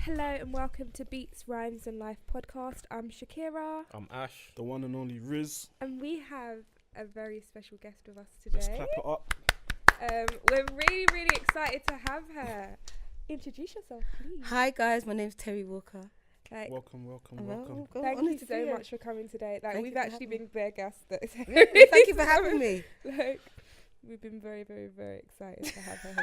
Hello and welcome to Beats, Rhymes and Life podcast. I'm Shakira. I'm Ash. The one and only Riz. And we have a very special guest with us today. Let's clap it up. We're really, really excited to have her. Introduce yourself, please. Hi guys, my name's Terri Walker. Welcome. Thank you so much for coming today. Like, we've actually been bare gassed. Thank you for having me. Like, we've been very, very, very excited to have her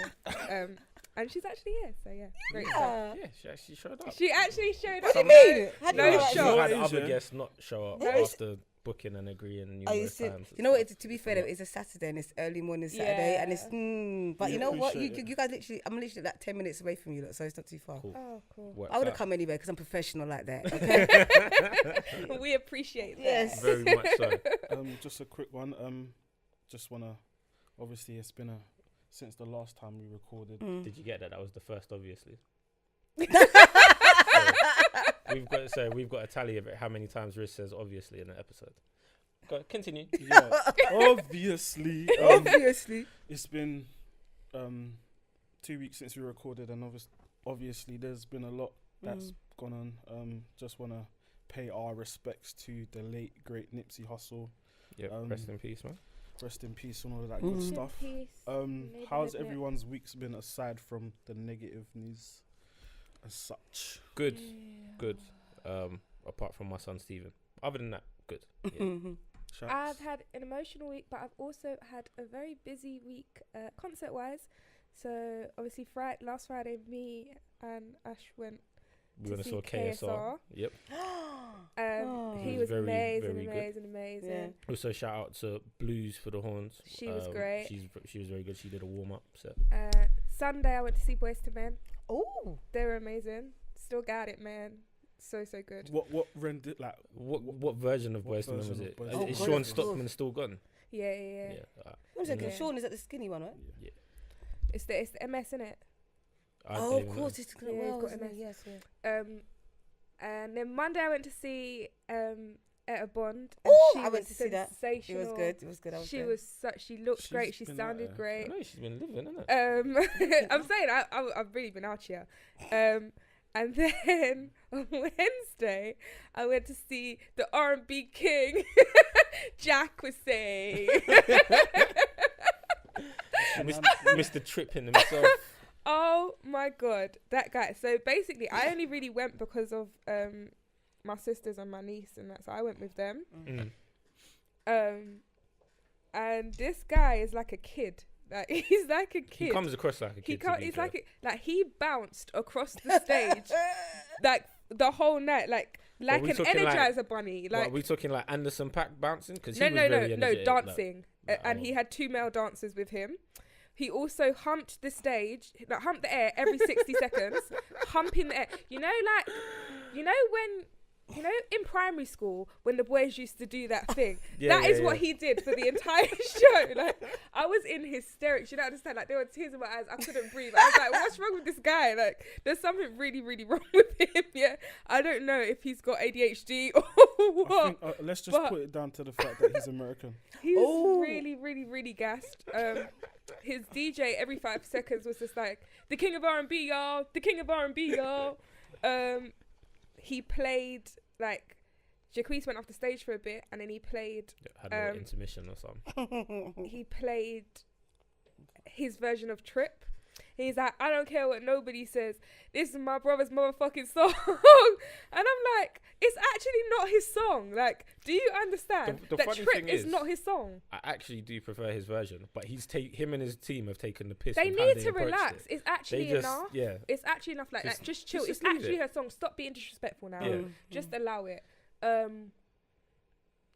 here. And she's actually here, so yeah, great stuff. Yeah, she actually showed up. She actually showed What up. do you mean? No shot. shot. Had other guests not show up after booking and agreeing numerous times. You know what? To be fair, though, it's a Saturday and it's early morning Saturday, and it's but you know what? You guys literally, I'm literally like 10 minutes away from you, look, so it's not too far. Cool. Oh, cool. Works I would have out. come anyway because I'm professional like that. Okay? We appreciate that. Yes. Very much so. Just a quick one. Just wanna. Obviously, it's been since the last time we recorded. Did you get that? That was the first, obviously. We've got a tally of it, how many times Riz says obviously in an episode. Go continue. Yeah, obviously. Obviously. It's been 2 weeks since we recorded, and obviously there's been a lot that's gone on. Just wanna pay our respects to the late great Nipsey Hussle. Yep. Rest in peace, man. Rest in peace and all of that good stuff. How's everyone's weeks been aside from the negative news as such? Good. Apart from my son Stephen. Other than that, good. Yeah. I've had an emotional week, but I've also had a very busy week concert-wise. So obviously, last Friday, me and Ash went to see KSR. Yep. He was very, amazing. Yeah. Also, shout out to Blues for the Horns. She was great. She was very good. She did a warm up set. Sunday, I went to see Boyz II Men. Oh. They were amazing. Still got it, man. So good. What rendered like? What version of Boyz II Men was it? Is God, Sean of Stockman course. still gone? Yeah. One second, Yeah. Sean is that the skinny one, right? Yeah. It's the MS, innit? Oh, of course, it's Yeah, he's got isn't it? MS. Yes, yeah. And then Monday I went to see Etta Bond. And Oh, she I went was to see that. sensational. It was good. She looked great. She been sounded out I great. know she's been living, innit? I'm saying I've really been out here. And then on Wednesday I went to see the R&B king, Jack was saying. Mr. Trippin himself. Oh my God, that guy. So basically, I only really went because of my sisters and my niece and that. So I went with them. And this guy is like a kid. Like he's like a kid. He comes across like a kid. He's like he bounced across the stage, like the whole night, like an Energizer bunny. Like are we talking like Anderson .Paak bouncing? Because no, energetic, dancing. And he had 2 male dancers with him. He also humped the stage, like humped the air every 60 seconds, humping the air. You know in primary school when the boys used to do that thing. That is what he did for the entire show. Like I was in hysterics. You don't understand. Like there were tears in my eyes. I couldn't breathe. I was like, what's wrong with this guy? Like there's something really, really wrong with him. Yeah, I don't know if he's got ADHD or what. I think, let's just put it down to the fact that he's American. He's really, really, really gassed. His DJ every 5 seconds was just like, the king of R&B, y'all. The king of R&B, y'all. He played, like, Jacquees went off the stage for a bit, and then he played... had a little intermission or something. He played his version of Trip. He's like, I don't care what nobody says. This is my brother's motherfucking song. And I'm like, it's actually not his song. Like, do you understand the that funny Trip thing is not his song? I actually do prefer his version, but him and his team have taken the piss. They with how need they to approached relax. it. It's actually enough. Yeah. It's actually enough. Like, just chill. It's just leave actually it. her song. Stop being disrespectful now. Yeah. Just allow it.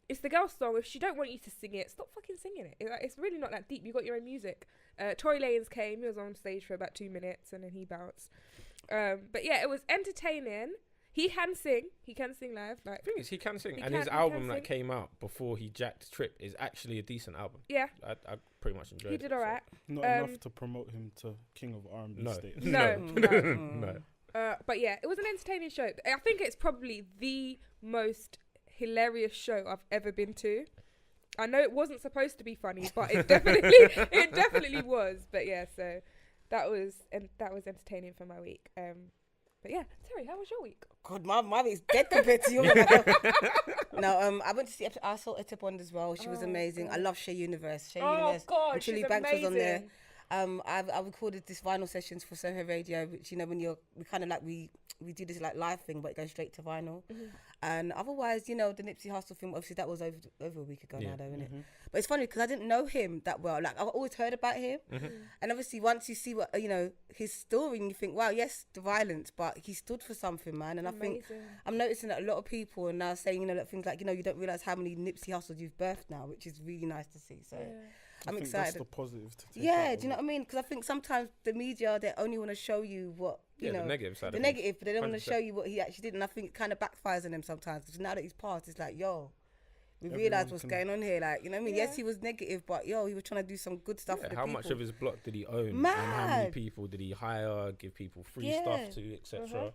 It's the girl's song. If she don't want you to sing it, stop fucking singing it. It's really not that deep. You got your own music. Tory Lanez came. He was on stage for about 2 minutes and then he bounced. But yeah, it was entertaining. He can sing. He can sing live. Like, The thing is, he can sing, He and can- his he album can that sing. came out before he jacked Trip is actually a decent album. yeah, I pretty much enjoyed it. he did all right. Not enough to promote him to King of R&B No. status. No. No. But yeah, it was an entertaining show. I think it's probably the most hilarious show I've ever been to. I know it wasn't supposed to be funny, but it definitely was. But yeah, so that was entertaining for my week. But yeah, Terry, how was your week? God, my week's dead compared to yours. No, I went to see. I saw Etta Bond as well. She was amazing. God. I love Shea Universe. God, and Chili she's Banks was on there. amazing. I recorded this vinyl sessions for Soho Radio, which when we kind of like we do this like live thing, but it goes straight to vinyl. And otherwise, the Nipsey Hussle film, obviously that was over a week ago now, though, isn't it? But it's funny because I didn't know him that well. Like I've always heard about him, and obviously once you see what his story, and you think, wow, yes, the violence, but he stood for something, man. And I think I'm noticing that a lot of people are now saying, that things like, you don't realize how many Nipsey Hussles you've birthed now, which is really nice to see. So. Yeah. I'm excited. That's the positive to take out do you know what I mean? Because I think sometimes the media, they only want to show you what, the negative side. The negative, but they don't want to show you what he actually did. And I think it kind of backfires on him sometimes. Because now that he's passed, it's like, we realise what's going on here. Like, you know what I mean? Yeah. Yes, he was negative, but he was trying to do some good stuff for the how people. much of his block did he own? Mad. And how many people did he hire, give people free stuff to, etc.?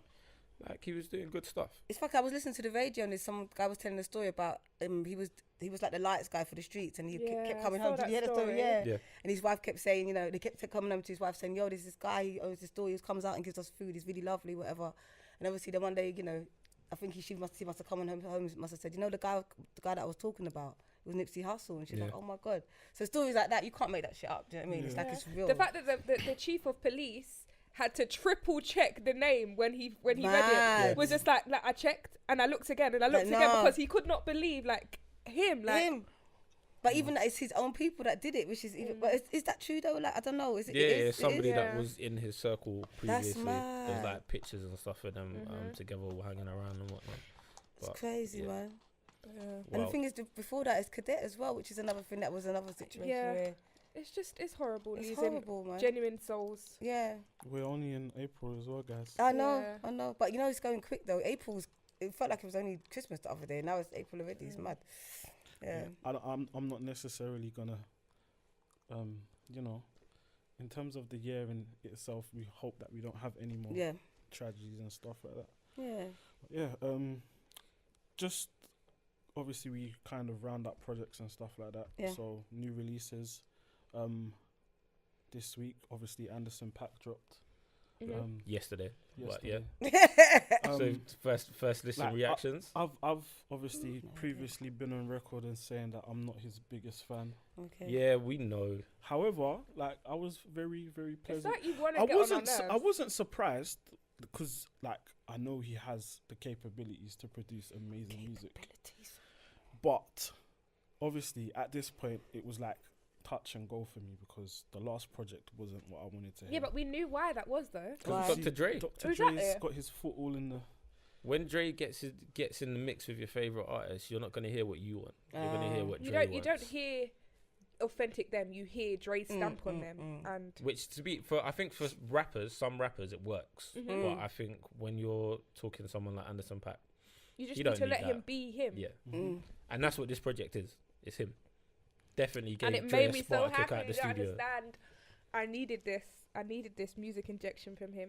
Like, he was doing good stuff. It's like I was listening to the radio and some guy was telling a story about he was like the lights guy for the streets, and he kept coming home. Did you hear the story? Yeah. And his wife kept saying, they kept coming home to his wife saying, there's this guy, he owns this store, he comes out and gives us food, he's really lovely, whatever. And obviously then one day, I think he must have come home, must have said, the guy that I was talking about, it was Nipsey Hussle. And she's like, oh my God. So stories like that, you can't make that shit up, do you know what I mean? It's like, it's real. The fact that the chief of police had to triple check the name when he read it was just like I checked and I looked again and I looked again because he could not believe him. But even that it's his own people that did it, which is even. But is that true though? Like I don't know. Is it? Yeah, somebody that was in his circle previously. That's mad. There's like pictures and stuff of them together, all hanging around and whatnot. But it's crazy, man. Yeah. And the thing is, before that is Cadet as well, which is another thing that was another situation where. It's horrible. It's horrible, man. Genuine souls. Yeah. We're only in April as well, guys. I know. But it's going quick though. It felt like it was only Christmas the other day. Now it's April already. It's mad. Yeah. I'm not necessarily gonna, in terms of the year in itself, we hope that we don't have any more tragedies and stuff like that. Yeah. Just obviously we kind of round up projects and stuff like that. Yeah. So new releases. This week, obviously, Anderson .Paak dropped. Yesterday. But yeah. So first listen reactions. I've obviously previously been on record and saying that I'm not his biggest fan. Okay. Yeah, we know. However, I was very, very pleasant. It's like you want to get on our nerves. I wasn't surprised because I know he has the capabilities to produce amazing music. But obviously, at this point, it was like touch and go for me because the last project wasn't what I wanted to hear. Yeah, but we knew why that was though. Dr. Dre. Dr. Dre's got his foot all in the... When Dre gets in the mix with your favourite artist, you're not going to hear what you want. You're going to hear what Dre wants. You don't hear authentic them, you hear Dre's stamp on them. And which I think for some rappers it works. But I think when you're talking to someone like Anderson .Paak, you just need to let him be him. Yeah. And that's what this project is. It's him. Definitely gave and it Dre made a me spark so to kick happy. out the You don't studio. understand. I needed this music injection from him.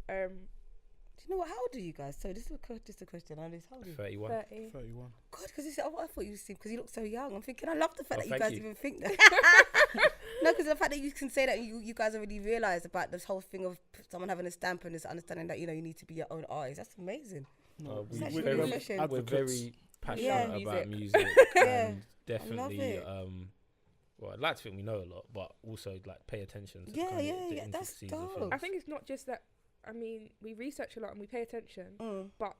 Do you know what? How old are you guys? So this is just a question. How old are you? 31. 31. God, because I thought you seemed, because you look so young. I'm thinking, I love the fact that you guys even think that. No, because the fact that you can say that you guys already realise about this whole thing of someone having a stamp and this understanding that you need to be your own artist. That's amazing. No, we're very passionate about music. And definitely, well, I'd like to think we know a lot, but also like pay attention to the that's dope. I think it's not just that. I mean, we research a lot and we pay attention, but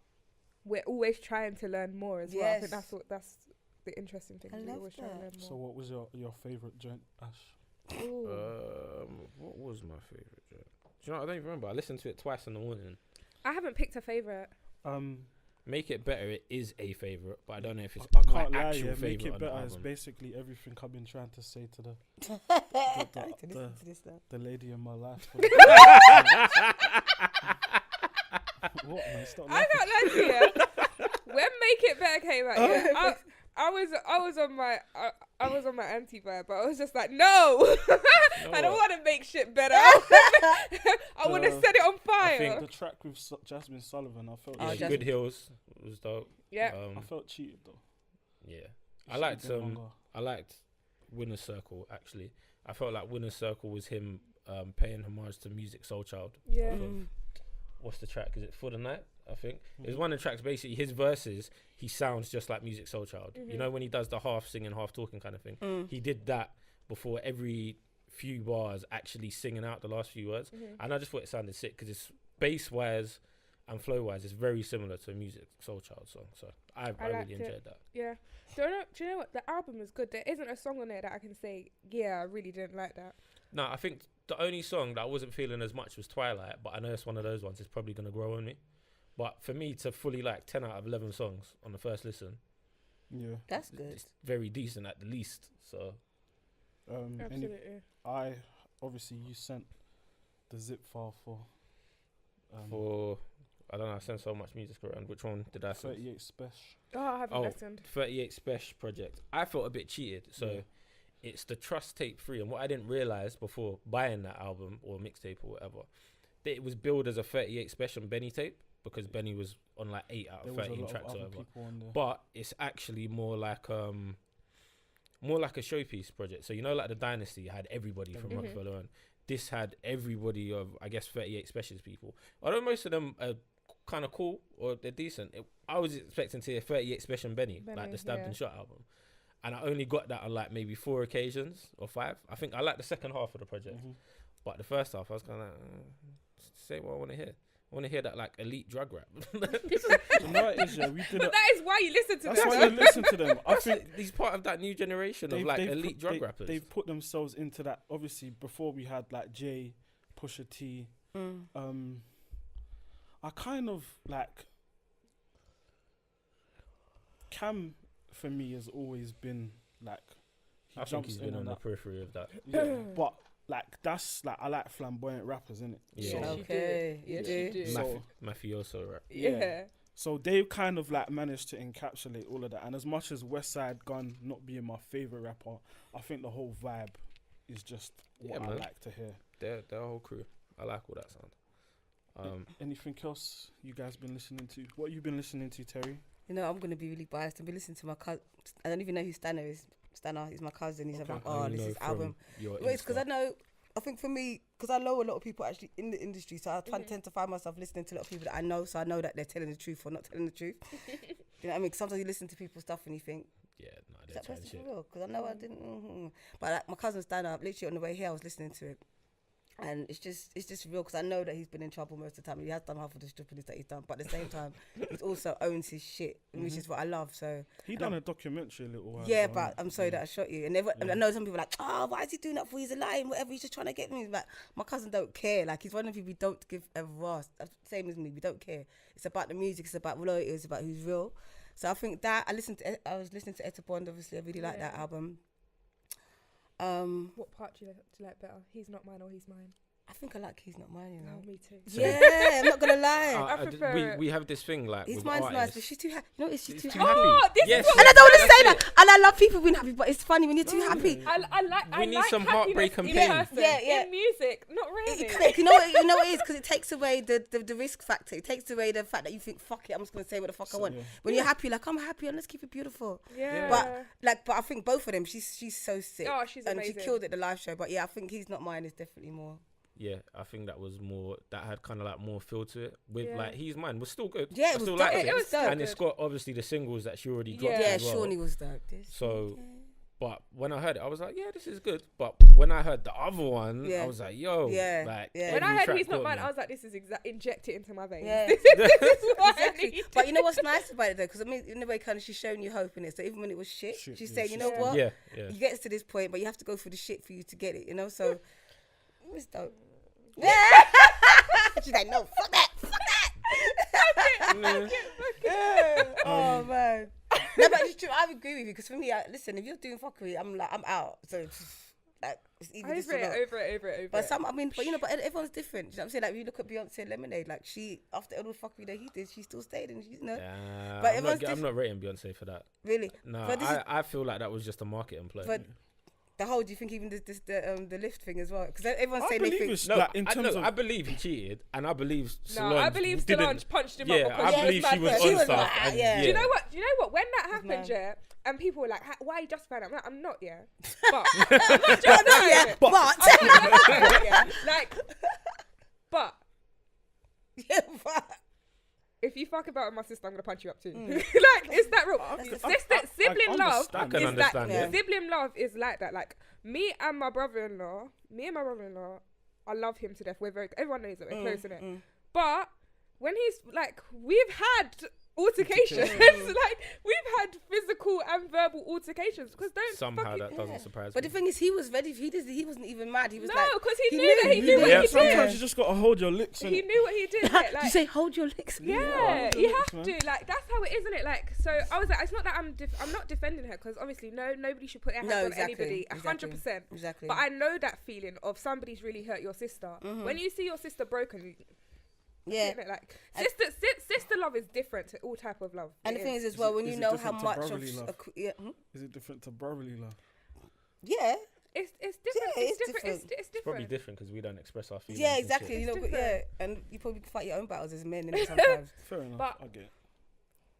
we're always trying to learn more as well. I think that's the interesting thing. We're always trying to learn more. So, what was your favourite joint, Ash? What was my favourite joint? Do you know? I don't even remember. I listened to it twice in the morning. I haven't picked a favourite. Make It Better, it is a favourite, but I don't know if it's I my can't lie, actual favourite. Make It Better on is album. basically everything I've been trying to say to the lady in my life. What, man? Stop I can't lie to you. When Make It Better came out, I was on my anti vibe, but I was just like, no, I don't want to make shit better. I want to set it on fire. I think the track with Jasmine Sullivan, I felt Good Hills was dope. Yeah, I felt cheated though. Yeah, I liked Winner's Circle actually. I felt like Winner's Circle was him paying homage to Music Soul Child. Yeah. what's the track? Is it For the Night? I think it was one of the tracks. Basically, his verses, he sounds just like Music Soul Child. You know, when he does the half singing, half talking kind of thing. He did that before every few bars actually singing out the last few words, and I just thought it sounded sick because it's bass wise and flow wise, it's very similar to a Music Soul Child song. So I really enjoyed that. Yeah. Do you know what? The album is good. There isn't a song on there that I can say, yeah, I really didn't like that. No, I think the only song that I wasn't feeling as much was Twilight, but I know it's one of those ones. It's probably gonna grow on me. But for me to fully like 10 out of 11 songs on the first listen, that's good. It's very decent at the least. So, absolutely. Obviously you sent the zip file for I don't know. I sent so much music around. Which one did I send? 38 Spesh. Oh, I haven't listened. 38 Spesh project. I felt a bit cheated. So it's the Trust Tape 3, and what I didn't realize before buying that album or mixtape or whatever, that it was billed as a 38 Spesh and Benny tape. Because Benny was on like 8 out of 13 tracks or whatever. But it's actually more like a showpiece project. So you know, like the Dynasty had everybody from Rockefeller on. This had everybody of, I guess, 38 Specials people. Although most of them are kind of cool or they're decent. I was expecting to hear 38 Spesh and Benny, like the Stabbed and Shot album. And I only got that on like maybe 4 occasions or 5. I think I like the second half of the project. But the first half, I was kind of like, say what I want to hear. I want to hear that like elite drug rap. No, it is, but that is why you listen to them. That's why you listen to them. I think he's part of that new generation of like elite drug rappers. They've put themselves into that. Obviously, before we had like Jay, Pusha T. I kind of like Cam for me has always been like I think he's been on the periphery of that. But like that's like I like flamboyant rappers, innit? Yeah. So, Okay. You do. So, mafioso rap. Yeah. So they kind of like managed to encapsulate all of that. And as much as Westside Gun not being my favorite rapper, I think the whole vibe is just what I like to hear. Their whole crew. I like all that sound. Anything else you guys been listening to? What you been listening to, Terry? You know, I'm gonna be really biased and be listening to my cousin. I don't even know who Stana is. Stana is my cousin. He's like, oh, this is album. But it's because I think for me, because I know a lot of people actually in the industry, so I tend to find myself listening to a lot of people that I know, so I know that they're telling the truth or not telling the truth. You know what I mean? 'Cause sometimes you listen to people's stuff and you think, is that person for real? Because I know I didn't. But like, my cousin Stana, literally on the way here, I was listening to it. And it's just real because I know that he's been in trouble most of the time. He has done half of the stupidness that he's done, but at the same time, he also owns his shit, which is what I love. So he done a documentary a little while. Yeah, but I'm sorry that I shot you. And I know some people are like, oh, why is he doing that for? He's a lying, whatever. He's just trying to get me. But my cousin don't care. Like he's one of the people we don't give a rust. Same as me, we don't care. It's about the music. It's about loyalty. It's about who's real. So I think that I was listening to Etta Bond. Obviously, I really like that album. What part do you like better? He's Not Mine or He's Mine? I think I like He's Not Mine, you know. Oh, me too. Yeah, I'm not gonna lie. I prefer we have this thing like His with Mine's artists. nice, but she's too happy. You know, she's too happy. Oh, this is what And I don't want to say that. And I love people being happy, but it's funny when you're too happy. I need like some heartbreak and in pain. person. Yeah. In music, not really. You know what it is? Because it takes away the risk factor. It takes away the fact that you think, fuck it, I'm just going to say what the fuck I want. When you're happy, like, I'm happy and let's keep it beautiful. Yeah. But I think both of them, she's so sick. Oh, she's amazing. And she killed it, the live show. But yeah, I think He's Not Mine is definitely more. Yeah, I think that was more, that had kind of like more feel to it. With like He's Mine was still good. Yeah, it was dope. It was dope. And it's got obviously the singles that she already dropped Yeah, as well. Shawnee was dope. So, but when I heard it, I was like, yeah, this is good. But when I heard the other one, I was like, yo, like when I heard He's Not Mine, I was like, this is inject it into my veins. Yeah. This is what exactly. I need. But you know what's nice about it though? Because I mean, in a way, kind of, she's showing you hope in it. So even when it was shit she's saying, you know what? Yeah. You get to this point, but you have to go through the shit for you to get it. You know, so it was dope. Yeah. She's like, no, fuck that. Oh man. No, but it's true. I agree with you because for me, listen, if you're doing fuckery, I'm out. So like, it's either this or not. Over it. But but everyone's different. You know what I'm saying? Like, if you look at Beyonce and Lemonade, like she, after all the fuckery that he did, she still stayed and you know. Yeah, but I'm not rating Beyonce for that. Really? No, I feel like that was just a marketing play. But the whole, do you think even the lift thing as well? Because everyone's saying they think. I believe he cheated, and I believe Solange. No, I believe Solange punched him up because I believe she was on stuff. Do you know what? When that happened, and people were like, "Why are you justifying that?" I'm not, But I'm not justifying it. But Like, but Yeah, but If you fuck about with my sister, I'm gonna punch you up too. Like, it's that real. Sibling love I can is understand like it. sibling love is like that. Like me and my brother-in-law, I love him to death. Everyone knows that we're close in it. But when he's like, we've had altercations. Like we've had physical and verbal altercations. Because somehow that doesn't surprise But me. the thing is, he was ready. He wasn't even mad. He was like, because he knew what he did. Sometimes you just gotta hold your licks. He knew what he did. Like, you say hold your licks. yeah, you have to. Like that's how it is, isn't it? Like, so I was like, it's not that I'm not defending her, because obviously nobody should put their hands on anybody. 100%. Exactly. But I know that feeling of somebody's really hurt your sister. When you see your sister broken. Yeah, like sister love is different to all type of love. and the thing is as well, when you know how much of is it different to brotherly love? Yeah, it's different. Yeah, It's it's different. different. It's different. Probably different because we don't express our feelings. yeah, and exactly. shit. You know, It's but different. and you probably fight your own battles as men, innit, sometimes. Fair enough. But I get it.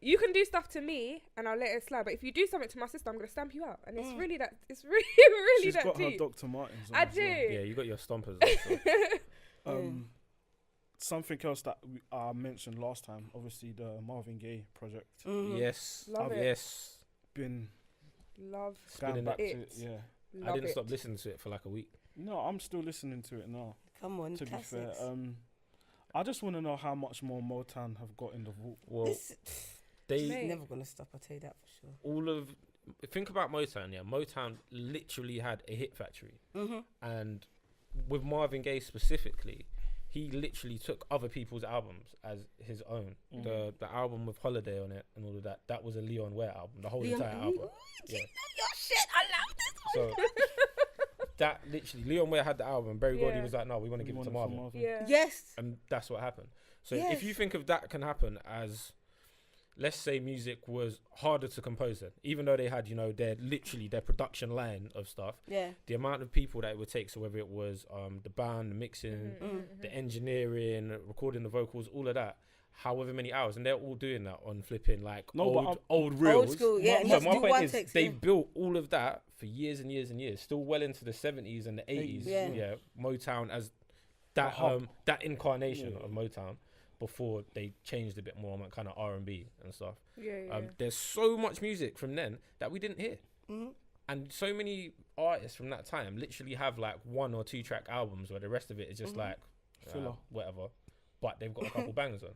You can do stuff to me and I'll let it slide. But if you do something to my sister, I'm gonna stamp you out. And it's really that. It's really She's that got deep. her Dr. Martens on I as do. well. Yeah, you got your stompers. Also. Something else that I mentioned last time, obviously the Marvin Gaye project. Yes. Love it. Yes. Been Love going Spinning back to it. it, yeah. Love I didn't it. stop listening to it for like a week. No, I'm still listening to it now. Come on, To be fair, classics. I just want to know how much more Motown have got in the vault. Well, This they Mate. never gonna stop. I'll tell you that for sure. all of think about Motown. Yeah, Motown literally had a hit factory, and with Marvin Gaye specifically, he literally took other people's albums as his own. The album with Holiday on it and all of that, that was a Leon Ware album. The whole entire album. You Yeah. know your shit. I love this. So that literally, Leon Ware had the album. Berry Gordy Yeah. was like, no, we want to give it to Marvin. Yeah. Yes. And that's what happened. So Yes. if you think of that can happen as, let's say music was harder to compose then, even though they had, you know, their production line of stuff, Yeah. the amount of people that it would take, so whether it was the band, the mixing, the engineering, recording the vocals, all of that, however many hours, and they're all doing that on flipping like old reels. Old school, yeah. And you So have to my do point one is, takes, they yeah. built all of that for years and years and years, still well into the 70s and the 80s. Yeah. Motown as that hub. that incarnation of Motown before they changed a bit more on that kind of R&B and stuff. Yeah. There's so much music from then that we didn't hear. And so many artists from that time literally have like 1 or 2 track albums where the rest of it is just like Filler. whatever, but they've got a couple bangers on.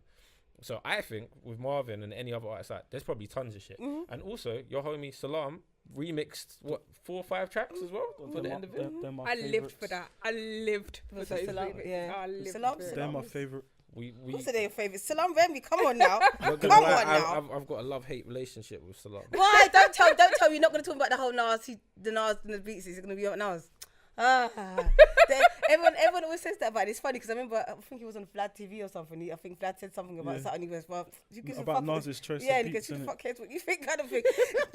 So I think with Marvin and any other artist, like, there's probably tons of shit. And also your homie Salam remixed 4 or 5 tracks as well for the end of it. I lived for that. I lived for Was those. it Salam? remixes. Yeah. I lived Salam, for it. They're my favourite. We What's their favourite? Salam Remy. Come on now. not Come gonna on lie, now. I've got a love-hate relationship with Salam. Why? Don't tell. You're not gonna talk about the whole Nas. The Nas and the beats. He's gonna be on Nas. Everyone always says that about it. It's funny because I remember, I think he was on Vlad TV or something. I think Vlad said something about something. He goes, well, you give About a fuck. Nas's choice Yeah, of and he goes, beats, who the innit? fuck cares what you think, kind of thing.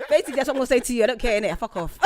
Basically, that's what I'm gonna say to you. I don't care, innit? Fuck off.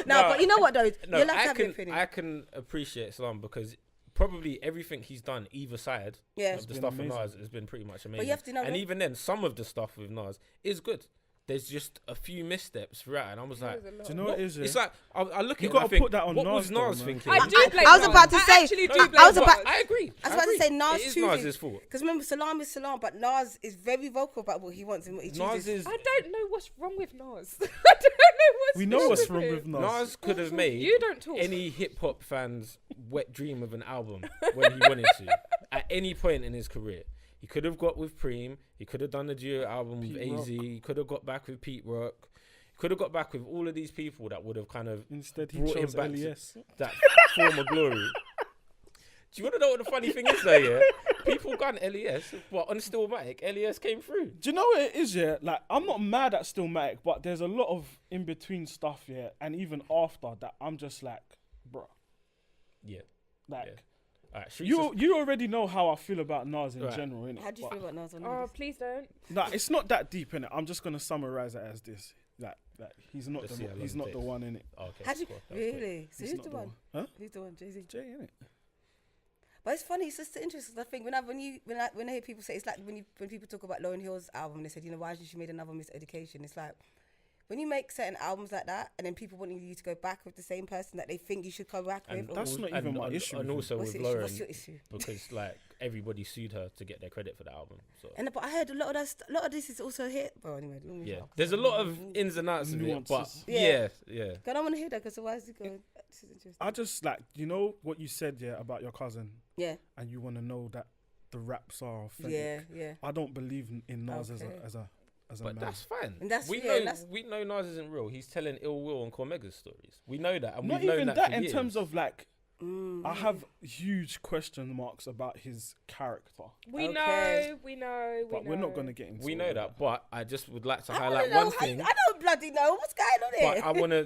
No, but you know what though? No, You're allowed to have your opinion. I can appreciate Salam because probably everything he's done either side Yeah. of the been stuff with amazing. Nas has been pretty much amazing. you have to know and that- even then, some of the stuff with Nas is good. There's just a few missteps throughout, and I was like, There's a lot. Do you know what it is? it's Yeah? like I look You at it and I gotta think, put that on what Nas was though, Nas man. thinking? I do blame I was Nas. about to I say- actually do I blame was about- Nas. I agree. I was about to say Nas It is chooses. Nas's fault. Because remember, Salam is Salam, but Nas is very vocal about what he wants and what he chooses. Nas is I don't know what's wrong with Nas. I don't know what's We know wrong what's with wrong him. with Nas. Nas could have made You don't talk. any hip hop fan's wet dream of an album when he wanted to at any point in his career. He could have got with Preem. He could have done the duo album with Pete AZ. He could have got back with Pete Rock. He could have got back with all of these people that would have kind of Instead, he brought him chose back to LES. that former glory. Do you want to know what the funny thing is though, yeah? People got LES, but on Stillmatic, LES came through. Do you know what it is, yeah? Like, I'm not mad at Stillmatic, but there's a lot of in-between stuff, yeah, and even after that, I'm just like, bruh. Yeah. Like, Yeah. Alright, Streets is- you already know how I feel about Nas in Right. general, innit? How do you feel about Nas? Oh, please don't. Nah, it's not that deep, innit? I'm just gonna summarize it as this. Like he's not Just see how long he's it not the takes. one, innit? Oh, okay, How do you, cool. That was quick. really? So He's who's not the the one? Huh? Who's the one? Jay-Z. Jay, innit? But it's funny. It's just interesting. I think when I hear people say, it's like when people talk about Lauryn Hill's album, they said, you know, why hasn't she made another Miss Education? It's like, when you make certain albums like that, and then people wanting you to go back with the same person that they think you should go back with, that's not even my issue. And also what's with your issue? Lauren, What's your issue? because like everybody sued her to get their credit for the album. So But I heard a lot of this is also hit. Well, anyway, let me yeah, stop. there's a lot of ins and outs of it, but Nuances. yeah. I don't want to hear that because why is it going? This is interesting. I just like, you know what you said, about your cousin, Yeah, and you want to know that the raps are authentic. yeah. I don't believe in Nas Okay. as a But man. that's fine. And that's- we yeah, know that's- we know Nas isn't real. He's telling Ill Will and Cormega's stories. We know that, and Not we've known even that that for in years. terms of like, I have huge question marks about his character. We Okay. know. But we're not going to get into we all know of that. But I just would like to I highlight wanna know one thing. I don't bloody know what's going on here.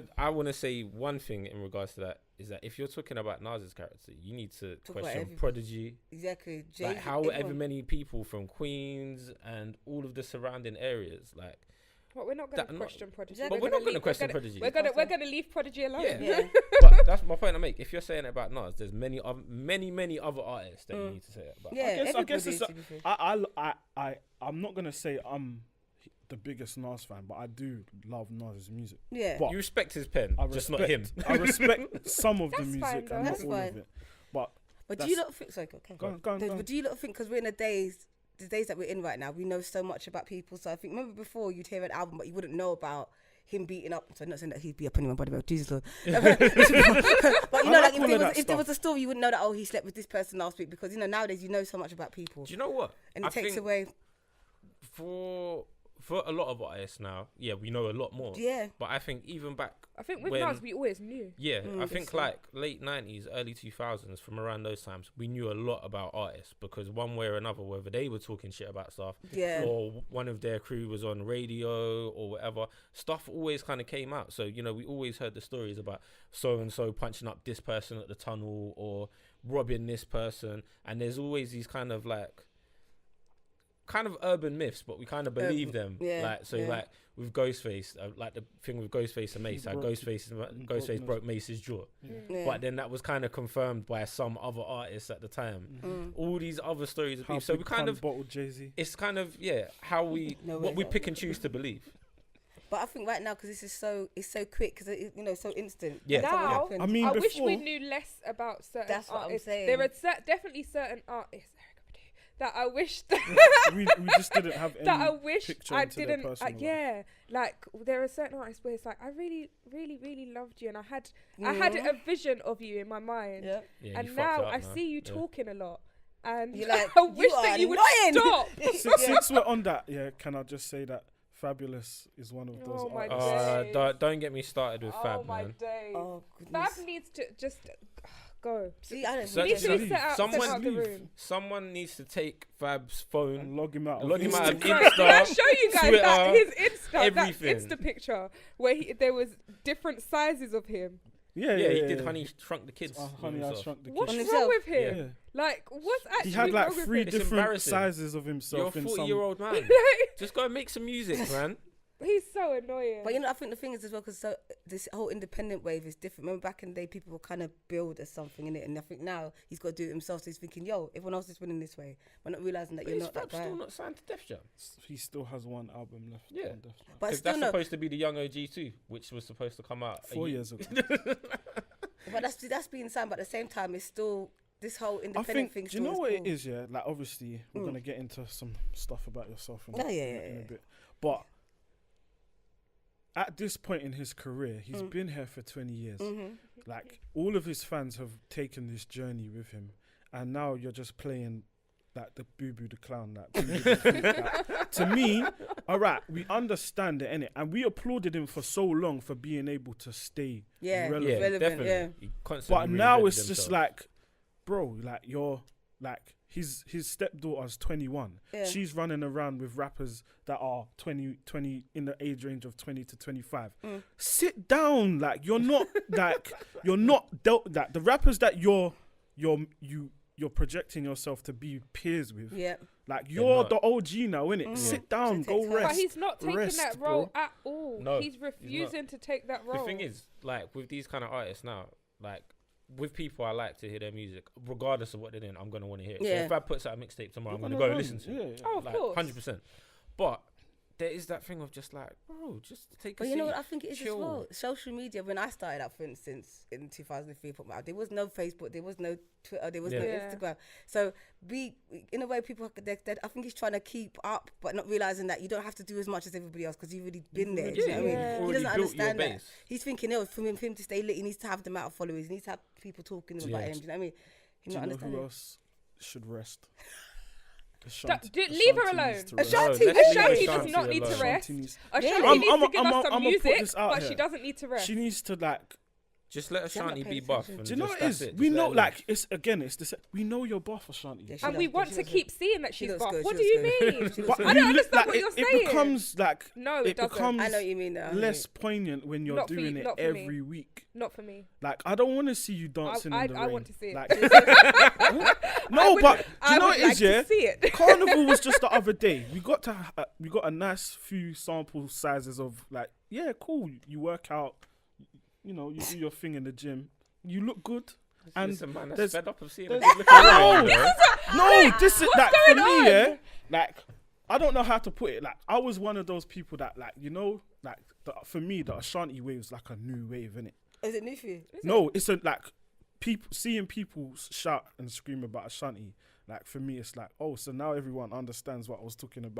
But I wanna say one thing in regards to that is that if you're talking about Nas's character, you need to Talk about question everything. Prodigy, Exactly. like however many people from Queens and all of the surrounding areas, like. But we're not going That- to question Prodigy. Exactly. But we're not going to question Prodigy. We're gonna leave Prodigy alone. Yeah. Yeah. But that's my point I make. If you're saying it about Nas, there's many other artists that you need to say it about. Yeah, I guess everybody, it's to be fair. I'm not gonna say I'm the biggest Nas fan, but I do love Nas's music. Yeah. But You respect his pen, I just respect, not him. I respect some of the That's music fine, and though. not That's all fine. of it. But But do you not think? Sorry, okay. go on. But do you not think because we're in the days that we're in right now, we know so much about people. So I think remember before you'd hear an album, but you wouldn't know about him beating up. So I'm not saying that he'd beat up anyone, by the way. Jesus Lord. But you know, I like like all of that if there stuff. was a story, you wouldn't know that he slept with this person last week because nowadays you know so much about people, Do you know what? and it I takes think away. for a lot of artists now, we know a lot more. Yeah. But I think even back, I think with when- Nas, we always knew. I think so. like late 90s, early 2000s, from around those times, we knew a lot about artists because one way or another, whether they were talking shit about stuff Yeah. or one of their crew was on radio or whatever, stuff always kind of came out. So, we always heard the stories about so-and-so punching up this person at the tunnel or robbing this person. And there's always these kind of urban myths, but we kind of believe them. yeah, Like with Ghostface, like the thing with Ghostface and Mace, Ghostface broke Mace's jaw. Yeah. But then that was kind of confirmed by some other artists at the time. All these other stories of How beef. So we Big kind Pun of, bottled Jay-Z. it's kind of how we No, what it's we not. pick and choose to believe. But I think right now because this is so quick because so instant. Yeah. Something Now, happened. I mean, I wish before we knew less about certain That's what I'm artists. saying. There are definitely certain artists that I wish we just didn't have any that I wish picture I into their didn't. personal life. Yeah, like there are certain artists where it's like I really, really, really loved you, and I had a vision of you in my mind, Yeah. Yeah, you and fucked now it up I now. see you Yeah. talking a lot, and You're like, I wish you that are you would annoying. stop. Since we're on that, can I just say that Fabulous is one of those Oh my artists. days. Don't get me started with Oh Fab, my man. days. Oh Fab goodness. needs to just go. See, I don't. So- He needs to be leave. set out Someone the leave. room. Someone needs to take Fab's phone. And log him out. Log him out of Instagram. Insta. Can I show you guys that Twitter, his Insta, everything. that Insta picture where there was different sizes of him? Yeah, He did Honey Shrunk the Kids. with Honey, I himself. Shrunk the What's Kids. On wrong himself? with him? Yeah. Like, what's actually He had like wrong with 3 him? It's different embarrassing. sizes of You're a himself in some. 40-year-old man. Just go and make some music, man. He's so annoying. But I think the thing is as well because this whole independent wave is different. Remember back in the day, people were kind of billed as something in it, and I think now he's got to do it himself. So he's thinking, "Yo, everyone else is winning this way," but not realizing that But you're is not that Fab guy. still not signed to Def Jam? He still has one album left. Yeah. on Def Jam. But Because still that's no. supposed to be the Young OG too, which was supposed to come out 4 years ago. But that's being signed. But at the same time, it's still this whole I independent think. thing. Do you know still what cool. it is? Yeah, like obviously we're gonna get into some stuff about yourself in, Oh, yeah, in yeah. a bit, but at this point in his career, he's been here for 20 years. Mm-hmm. Like all of his fans have taken this journey with him, and now you're just playing like the Boo Boo the Clown. Like, Boo Boo the Freak, like, to me, all right, we understand it, innit? And we applauded him for so long for being able to stay relevant. Yeah, relevant, definitely. yeah. He constantly But now reinvented it's just himself. like, bro, like you're like his stepdaughter's 21. Yeah. She's running around with rappers that are 20 in the age range of 20 to 25. Sit down, like you're not like that the rappers that you're projecting yourself to be peers with. Yeah. Like you're not. the OG now, innit? Sit down, So go take time. rest. but he's not taking Rest, that bro. role at all. No, he's he's not. refusing to take that role. The thing is, like with these kind of artists now, like with people I like to hear their music, regardless of what they're doing, I'm gonna want to hear it. So Yeah. if I put out a mixtape tomorrow, I'm You're gonna gonna go and run. listen to it. Yeah. Oh, of Like course. 100%. But there is that thing of just like, bro, just take a But seat. you know what I think it is chill. as well? Social media, when I started out, for instance, in 2003, there was no Facebook, there was no Twitter, there was no Instagram. So in a way, people, I think he's trying to keep up, but not realising that you don't have to do as much as everybody else because you've already been there. Do you know what I mean? He doesn't understand that. He's thinking, for him to stay lit, he needs to have the amount of followers, he needs to have people talking about him. Do you know what I mean? Do you know who else should rest? Leave her alone. Ashanti does not need to rest. Ashanti needs to give us some music, but she doesn't need to rest. She needs to like just let Ashanti be buff. Do you know what it is? We know, like, it's we know you're buff, Ashanti. Yeah, and we want to keep seeing that she's buff. What do you mean? I don't understand what you're saying. It becomes like, no, it doesn't. Becomes I know what you mean. less poignant when you're doing it every week. Not for me. Like, I don't want to see you dancing in the rain. I want to see it. Like, no, but do you know what it is? Yeah, Carnival was just the other day. We got a nice few sample sizes of like, yeah, cool. You work out. You know, you do your thing in the gym. You look good. And listen, man, that's fed up of seeing this is like for me, yeah. Like, I don't know how to put it. Like, I was one of those people that, like, you know, like for me, the Ashanti wave is like a new wave, innit? Is it new for you? No, it's seeing people shout and scream about Ashanti. Like, for me, it's like, oh, so now everyone understands what I was talking about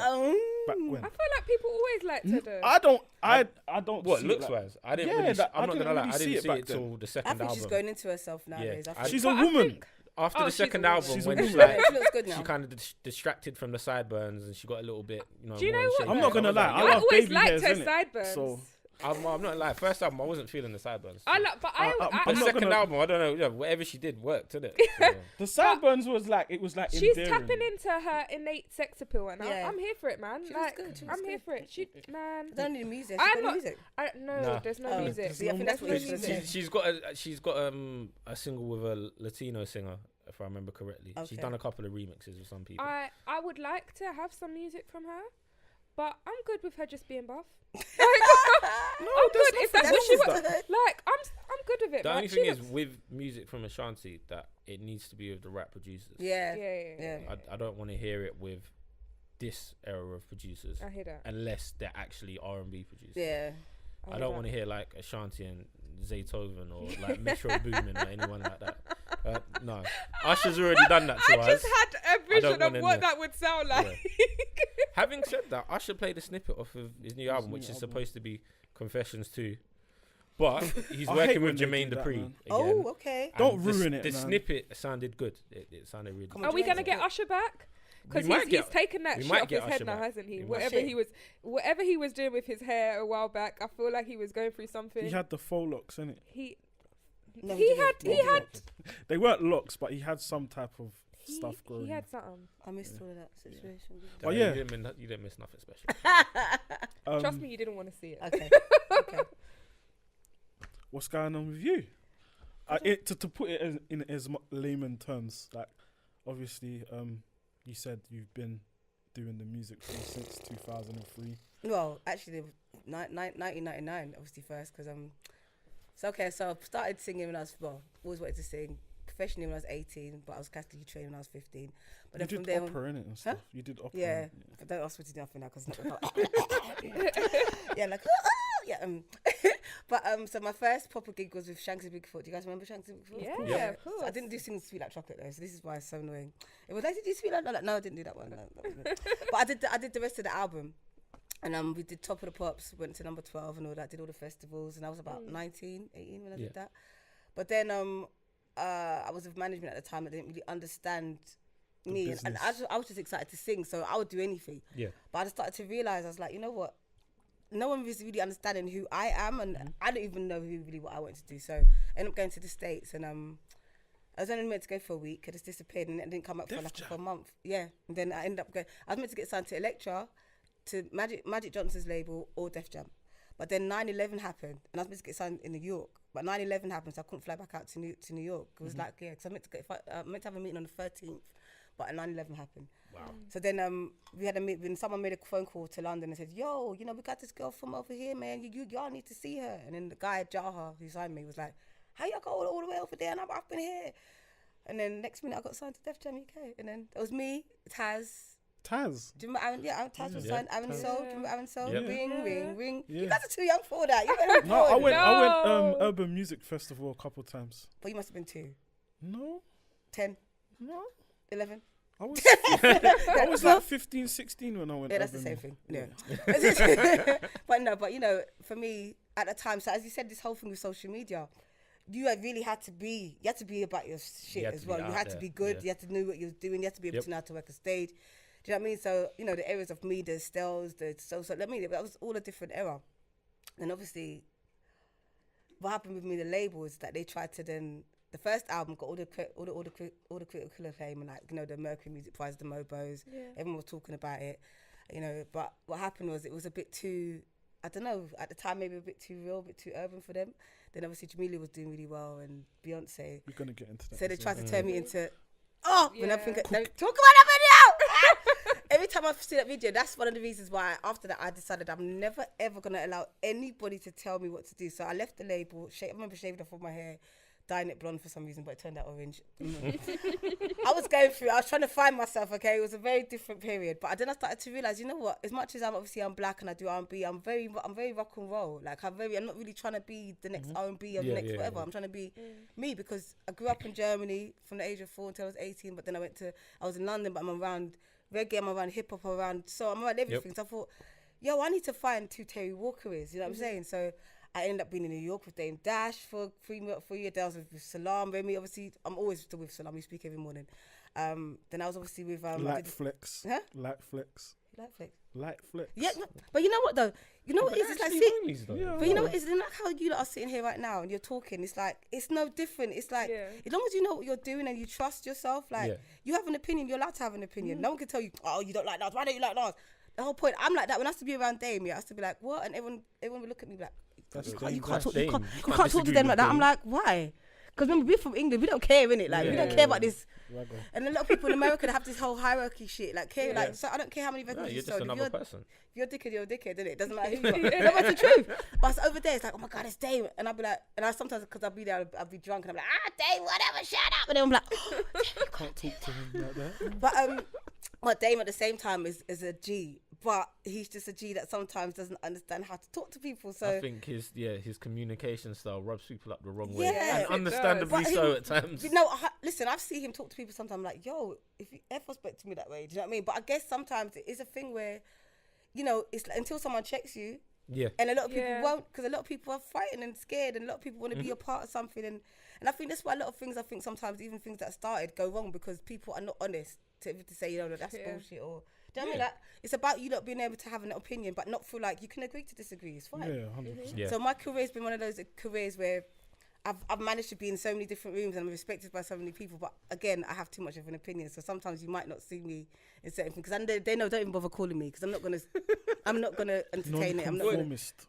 back when. I feel like people always like to do. I don't. What looks wise? I didn't. Yeah, really, I'm not gonna lie. really I didn't see it then. till the second I think album. she's going into herself nowadays. Yeah. She's a woman. After the second album, She's when a she, woman. like, She looks good now. she kind of distracted from the sideburns and she got a little bit, you know. Do you know more in what? shape. I'm not gonna lie. I I love always baby liked hairs, her innit? sideburns. So I'm not like first album I wasn't feeling the sideburns. But I'm The not second gonna- album, I don't know, yeah, whatever she did worked, didn't it? So, the sideburns was like she's endearing. tapping into her innate sex appeal, and Yeah. I'm here for it, man. She like, looks good, I'm here for it. Man. I don't need music. I'm She's got not- music. No, there's no music. See, I think that's what There's you no should music. say. she's got a single with a Latino singer, if I remember correctly. She's Okay. done a couple of remixes with some people. I would like to have some music from her, but I'm good with her just being buff. No, I'm good if that's what she wants. wants. Like, I'm good with it. The man. only She thing is looks- with music from Ashanti that it needs to be with the rap producers. Yeah. Yeah. I don't want to hear it with this era of producers I hear that. unless they're actually R&B producers. Yeah. I don't want to hear like Ashanti and Zaytoven or like Metro Boomin or anyone like that. No, Usher's already done that to us. I just had a vision of wanna what know. that would sound like. Having said that, Usher played a snippet off of his new album, which is supposed to be Confessions 2. But he's I hate working when with they Jermaine do that, Dupri man. again. Oh, okay. And Don't ruin it, The man. snippet sounded good. It sounded really good. Are we gonna get Usher back? Because he's taken that shit off his head now, hasn't he? Whatever he was doing with his hair a while back, I feel like he was going through something. He had the faux locks, innit? He didn't. had They weren't locks, but he had some type of stuff growing. He had something. I missed all of that situation. Oh, yeah. You didn't miss nothing special. Trust me, you didn't want to see it. Okay. Okay. What's going on with you? To put it in as layman terms, like, obviously, you said you've been doing the music thing since 2003. Well, actually, 1999, obviously, first, because so I started singing when I was, always wanted to sing professionally when I was 18, but I was classically trained when I was 15. But You then from did there opera, innit, and stuff. You did opera. yeah, I don't ask me to do nothing now because it's not yeah, like yeah. But so my first proper gig was with Shanks and Bigfoot. Do you guys remember Shanks and Bigfoot? Yeah, of course. So I didn't do Sing Sweet Like Chocolate though, so this is why it's so annoying. It was like, did you Sweet Like Chocolate? No, I didn't do that one. No, that wasn't it. But I did the rest of the album. And we did Top of the Pops, went to number 12 and all that, did all the festivals, and I was about 19, 18 when I did that. But then I was with management at the time that didn't really understand me, and I was just excited to sing, so I would do anything. Yeah. But I just started to realise, I was like, you know what? No one is really understanding who I am, and I don't even know what I wanted to do. So I ended up going to the States, and I was only meant to go for a week. I just disappeared, and it didn't come up for a month. Yeah, and then I ended up going. I was meant to get signed to Elektra, to Magic Johnson's label, or Def Jam. But then 9/11 happened, and I was meant to get signed in New York. But 9/11 happened, so I couldn't fly back out to New York. It was like, because I meant to have a meeting on the 13th, but 9/11 happened. Wow. So then we had a meet when someone made a phone call to London and said, yo, we got this girl from over here, man. Y'all need to see her. And then the guy, Jaha, who signed me, was like, how y'all go all the way over there and I've been here? And then next minute I got signed to Def Jam UK. And then it was me, Taz, Taz. Do you remember Aaron? Yeah, Aaron Taz was signed. Aaron Taz. Soul. Do you remember Aaron Soul? Yeah. Ring. Yeah. You guys are too young for that. You were No, I went No. Urban Music Festival a couple times. But you must have been 2, No, 10, no. 11. I was like 15, 16 when I went. Yeah, that's the Urban. same thing. Yeah. But you know, for me at the time, so as you said, this whole thing with social media, you had to be about your shit as well. You had to be good. Yeah. You had to know what you was doing. You had to be able Yep. to know how to work a stage. Do you know what I mean? So, you know, the areas of me, the styles, the social media, that was all a different era. And obviously, what happened with me, the label, is that they tried to then, the first album got all the critical acclaim, and like, you know, the Mercury Music Prize, the Mobos, everyone was talking about it, you know. But what happened was it was a bit too, I don't know, at the time maybe a bit too real, a bit too urban for them. Then obviously Jamelia was doing really well, and Beyonce. We're gonna get into that. So they tried to soon. turn me into, when I think, Yeah. talk about that video. Every time I see that video, that's one of the reasons why after that I decided I'm never ever gonna allow anybody to tell me what to do. So I left the label. I remember shaving off all my hair, dyeing it blonde for some reason, but it turned out orange. I was trying to find myself. Okay, it was a very different period. But then I started to realize, you know what? As much as I'm black and I do R&B, I'm very rock and roll. Like I'm not really trying to be the next R&B or the next whatever. I'm trying to be me, because I grew up in Germany from the age of 4 until I was 18. But then I was in London, but I'm around reggae, I'm around hip hop, I'm around everything. So I thought, I need to find who Terri Walker is. You know what I'm saying? So I ended up being in New York with Dame Dash for 3 years. I was with Salam, Remy. Obviously, I'm always still with Salam. We speak every morning. Then I was obviously with Light Flex. Huh? Light Flex. Light Flex. Light Flex. Yeah, but you know what though? You know what it is? It's like but you know what it is? It's like how you lot are sitting here right now and you're talking. It's like it's no different. It's like as long as you know what you're doing and you trust yourself, like you have an opinion. You're allowed to have an opinion. No one can tell you, oh, you don't like Nas. Why don't you like Nas? The whole point. I'm like that when I used to be around Dame. I used to be like, what? And everyone would look at me like, you can't talk to them like that. I'm like, why? Because remember, we're from England, we don't care, innit? Like, we don't care about this. And a lot of people in America, they have this whole hierarchy shit. Like, like, so I don't care how many records you sold. You're just another person. If you're a dickhead, you're a dickhead, innit? It doesn't matter who you are. No, that's the truth. But over there, it's like, oh my God, it's Dame. And I'll be like, and I sometimes, because I'll be there, I'll be drunk, and I'm like, Dame, whatever, shut up. And then I'm like, oh, Can't talk to him like that. But Dame at the same time is a G. But he's just a G that sometimes doesn't understand how to talk to people. So I think his communication style rubs people up the wrong way, Yeah, and understandably so at times. No, listen, I've seen him talk to people sometimes like, yo, if you ever spoke to me that way, do you know what I mean? But I guess sometimes it is a thing where, you know, it's like, until someone checks you, and a lot of people won't, because a lot of people are frightened and scared, and a lot of people want to be a part of something, and I think that's why a lot of things, I think sometimes even things that started go wrong because people are not honest to say, you know, that's bullshit, or do you know what I mean? Like, it's about you not being able to have an opinion, but not feel like you can agree to disagree. It's fine. Yeah, 100%. Yeah. So my career's been one of those careers where I've managed to be in so many different rooms and I'm respected by so many people. But again, I have too much of an opinion. So sometimes you might not see me in certain things because they know, don't even bother calling me because I'm not gonna entertain it. I'm not Non-conformist.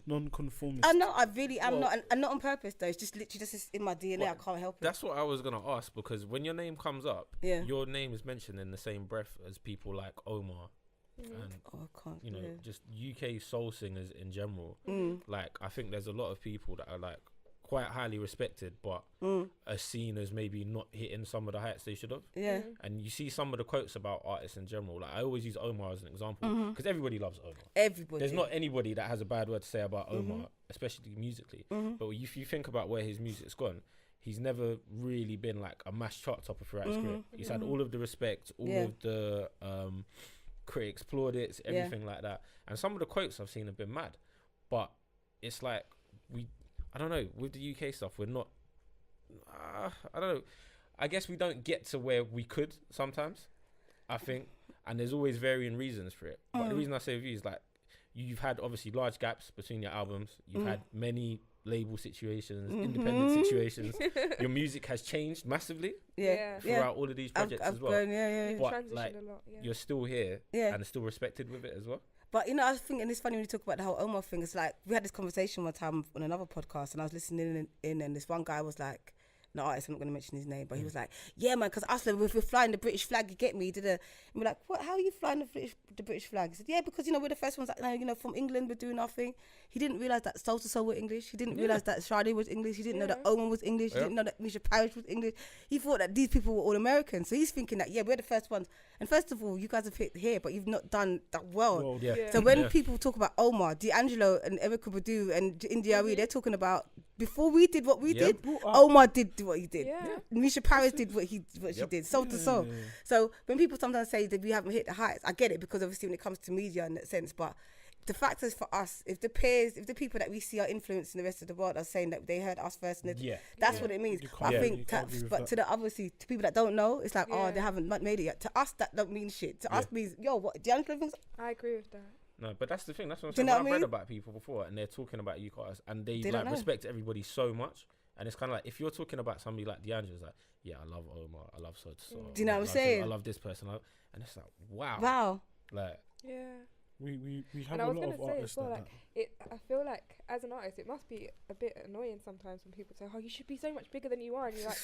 Non-conformist. I know. I really am not, and not on purpose though. It's just literally just in my DNA. I can't help it. That's what I was gonna ask, because when your name comes up, Yeah. your name is mentioned in the same breath as people like Omar. And I can't. you know, just UK soul singers in general. Like, I think there's a lot of people that are like quite highly respected, but are seen as maybe not hitting some of the heights they should have. Yeah. And you see some of the quotes about artists in general. Like, I always use Omar as an example because everybody loves Omar. Everybody. There's not anybody that has a bad word to say about Omar, especially musically. But if you think about where his music's gone, he's never really been like a mass chart topper throughout his career. He's had all of the respect, all of the critics plaudits, everything like that. And some of the quotes I've seen have been mad. But it's like, I don't know, with the UK stuff, we're not, I don't know. I guess we don't get to where we could sometimes, I think. And there's always varying reasons for it. But the reason I say with you is like, you've had obviously large gaps between your albums. You've had many label situations, independent situations. Your music has changed massively throughout all of these projects as well. But like, you're still here and still respected with it as well. But, you know, I was thinking, it's funny when you talk about the whole Omar thing. It's like, we had this conversation one time on another podcast and I was listening in and this one guy was like, an artist, I'm not going to mention his name, but he was like, yeah, man, because us, if we're flying the British flag, you get me? And we're like, what? How are you flying the British flag? He said, yeah, because, we're the first ones, from England, we're doing our thing. He didn't realise that Soul to Soul were English. He didn't realise that Shady was English. He didn't know that Owen was English. He didn't know that Misha Parrish was English. He thought that these people were all American. So he's thinking that, we're the first ones. And first of all, you guys have hit here, but you've not done that well. So when people talk about Omar, D'Angelo and Erykah Badu and India, they're talking about before we did what we did, Omar did what he did. Misha Parrish did what she did, Soul to Soul. So when people sometimes say that we haven't hit the heights, I get it, because obviously when it comes to media in that sense, but the fact is for us, if the people that we see are influencing the rest of the world are saying that they heard us first, and that's what it means. I think, to the obviously to people that don't know, it's like, they haven't made it yet. To us, that don't mean shit. To us means, what D'Angelo thinks. I agree with that. No, but that's the thing. That's what I'm saying. I've read about people before, and they're talking about UK artists, and they like respect everybody so much. And it's kind of like, if you're talking about somebody like D'Angelo, it's like, I love Omar, I love Soul to Soul. Do you know what I'm saying? I love this person, and it's like, wow. Like, we have and a I was lot gonna of say artists as well, like I feel like as an artist, it must be a bit annoying sometimes when people say, "Oh, you should be so much bigger than you are," and you're like,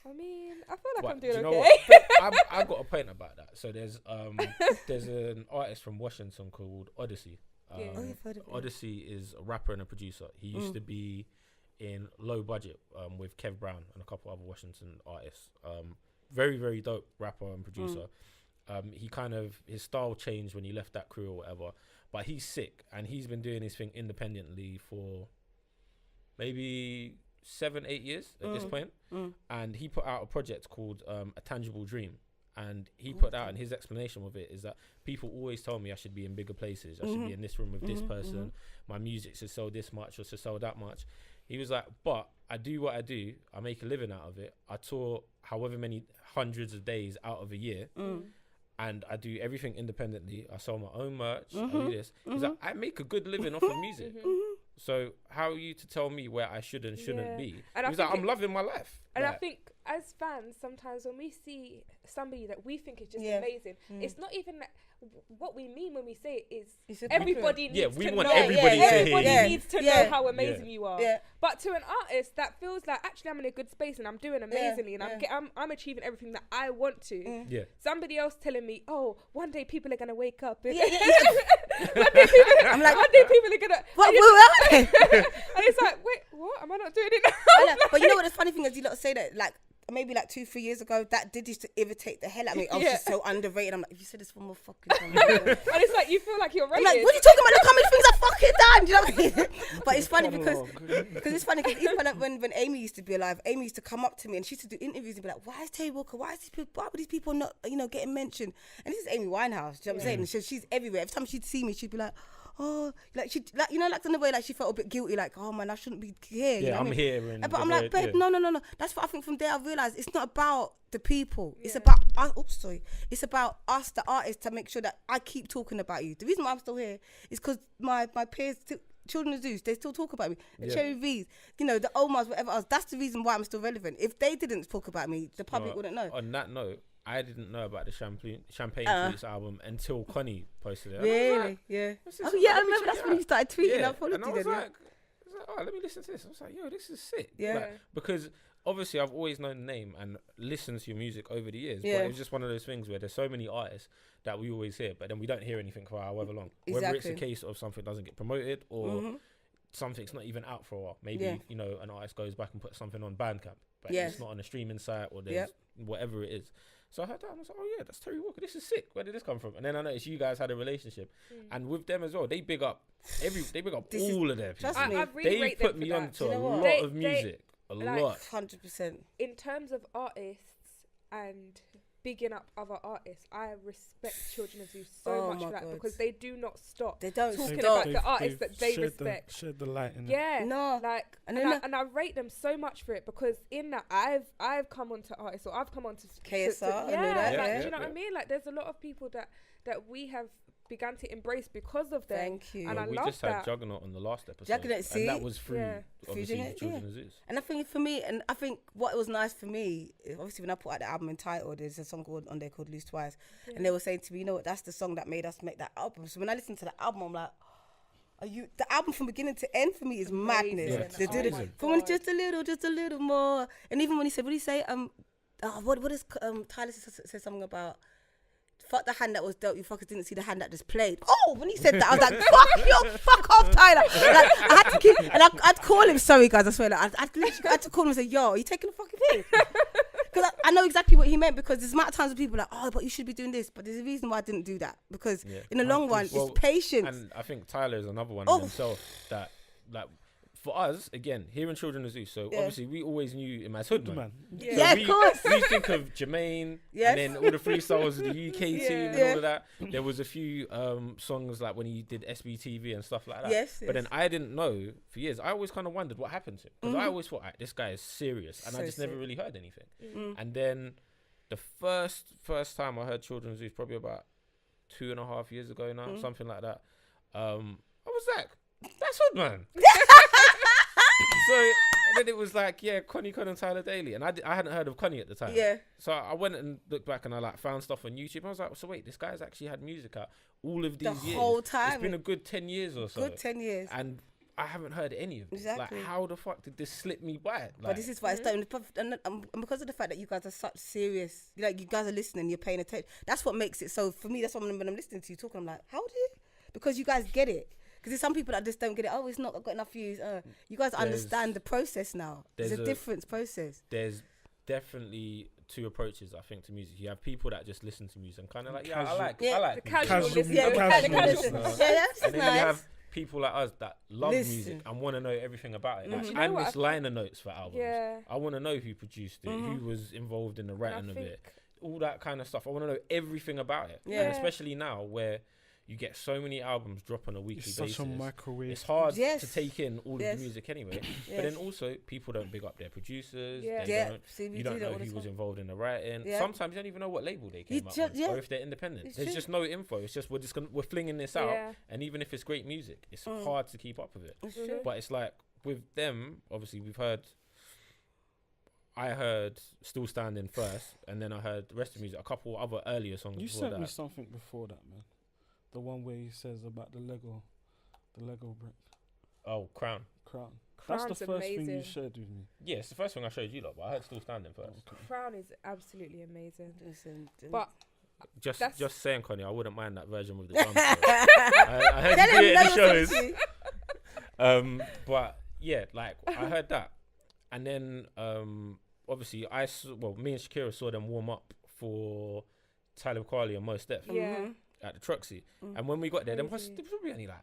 I mean, I feel like I'm doing okay. I got a point about that. So there's an artist from Washington called Odyssey. Odyssey is a rapper and a producer. He used to be in Low Budget with Kev Brown and a couple other Washington artists. Very, very dope rapper and producer. He his style changed when he left that crew or whatever, but he's sick, and he's been doing his thing independently for maybe 7-8 years at this point. And he put out a project called A Tangible Dream, and he put out, and his explanation of it is that people always tell me I should be in bigger places, I should be in this room with this person, my music should sell this much or should sell that much. He was like, but I do what I do, I make a living out of it, I tour however many hundreds of days out of a year, and I do everything independently. I sell my own merch, I do this. He's like, I make a good living off of music. So how are you to tell me where I should and shouldn't be? And he's like, I'm loving my life. And I think as fans, sometimes when we see somebody that we think is just amazing, it's not even that. What we mean when we say it is everybody needs to know. Everybody needs to know how amazing you are. But to an artist, that feels like, actually, I'm in a good space and I'm doing amazingly, and I'm achieving everything that I want to. Somebody else telling me, oh, one day people are gonna wake up. One day people are gonna. What? And it's like, wait, what? Am I not doing it now? But you know what the funny thing is, you lot say that like maybe like 2-3 years ago, that did used to irritate the hell out of me. I was just so underrated. I'm like, if you said this one more fucking time. And it's like, you feel like you're rated. I'm like, what are you talking about? Look how many things I fucking done. Do you know what I mean? But it's funny because it's funny because even when Amy used to be alive, Amy used to come up to me and she used to do interviews and be like, why is Terri Walker, why are these people not, getting mentioned? And this is Amy Winehouse, do you know what I'm saying? And she's everywhere. Every time she'd see me, she'd be like, oh, like in the way like she felt a bit guilty, like, oh man, I shouldn't be here. Yeah, I'm here. But I'm like, babe, no. That's what I think. From there, I realised it's not about the people. It's about us. Oops, sorry. It's about us, the artists, to make sure that I keep talking about you. The reason why I'm still here is because my peers, Children of Zeus, they still talk about me. The Cherry V's, the Omars, whatever else. That's the reason why I'm still relevant. If they didn't talk about me, the public wouldn't know. On that note, I didn't know about the Champagne Flutes album until Connie posted it. Really? Like, I remember that's when you started tweeting. I followed you. I was like, oh, let me listen to this. I was like, yo, this is sick. Yeah. Like, because obviously I've always known the name and listened to your music over the years. Yeah. But it was just one of those things where there's so many artists that we always hear, but then we don't hear anything for however long. Exactly. Whether it's a case of something doesn't get promoted or something's not even out for a while. Maybe, an artist goes back and puts something on Bandcamp, but it's not on a streaming site or there's whatever it is. So I heard that and I was like, oh yeah, that's Terri Walker. This is sick. Where did this come from? And then I noticed you guys had a relationship, and with them as well, they big up all of their people. They put me onto a lot of music, a lot. 100%. In terms of artists and bigging up other artists, I respect Children of Zeus so much for that because they do not stop. They don't talking about the artists that they respect. Shed the light in it. Yeah, no, like and I rate them so much for it because in that I've come onto artists or I've come onto KSR. Do you know what I mean? Like there's a lot of people that we have began to embrace because of them. Thank you. And I we love just that. had Juggernaut on the last episode. Juggernaut, see? And that was through obviously Children of Zeus. And I think for me, and I think what was nice for me, obviously when I put out the album entitled, there's a song on there called Lose Twice. And they were saying to me, you know what, that's the song that made us make that album. So when I listened to the album, I'm like, The album from beginning to end for me is madness. Yeah, They did it from when just a little more, and even when he said, what did he say? What does Tyler said something about? Fuck the hand that was dealt. You fuckers didn't see the hand that just played. Oh, when he said that, I was like, fuck off, Tyler. Like, I had to keep, and I'd call him. Sorry, guys, I swear. Like, I'd literally had to call him and say, yo, are you taking the fucking piss? Because I know exactly what he meant, because there's amount of times where people are like, oh, but you should be doing this. But there's a reason why I didn't do that. Because in the long run, it's patience. And I think Tyler is another one of himself that, like, for us, again, hearing Children of Zeus, so obviously we always knew him as Hoodman. Yeah, of course. We think of Jermaine, and then all the freestyles of the UK team and all of that. There was a few songs like when he did SBTV and stuff like that. Yes. But then I didn't know for years. I always kind of wondered what happened to him. Because I always thought, this guy is serious. And I just never really heard anything. And then the first time I heard Children of Zeus, probably about 2.5 years ago now, something like that. I was like, that's Hoodman. So and then it was like, Connie and Tyler Daly, and I hadn't heard of Connie at the time. Yeah. So I went and looked back, and I like found stuff on YouTube. I was like, so wait, this guy's actually had music out all of these years. The whole time. It's been a good 10 years or so. Good 10 years. And I haven't heard any of this. Exactly. Like, how the fuck did this slip me by? Like, but this is why it's done, and because of the fact that you guys are such serious, like you guys are listening, you're paying attention. That's what makes it so. For me, that's what when I'm listening to you talking, I'm like, how do you? Because you guys get it. Because there's some people that just don't get it. Oh, it's not got enough views. You guys understand the process now. There's a different process. There's definitely two approaches, I think, to music. You have people that just listen to music and kind of like, I like the casual listener. And then you have people like us that love music and want to know everything about it. Like, I miss liner notes for albums. Yeah. I want to know who produced it, who was involved in the writing of it, all that kind of stuff. I want to know everything about it. Yeah. And especially now where you get so many albums drop on a weekly basis. Such a microwave. It's hard to take in all of the music anyway. But then also, people don't big up their producers. You don't know who was involved in the writing. Sometimes you don't even know what label they came up with, or if they're independent. There's just no info. It's just we're flinging this out, and even if it's great music, it's hard to keep up with it. But it's like with them, obviously I heard Still Standing first, and then I heard the rest of the music, a couple other earlier songs. You sent me something before that, man. The one where he says about the Lego brick. Oh, Crown. That's the first thing you shared with me. Yeah, it's the first thing I showed you, lot, but I heard Still Standing first. Crown is absolutely amazing. But just saying, Connie, I wouldn't mind that version with the drums. I heard you do it in the shows. But yeah, like I heard that, and then obviously me and Shakira saw them warm up for Tyler Kweli and Mos Def. Yeah. At the Truxie. And when we got there, there was probably only like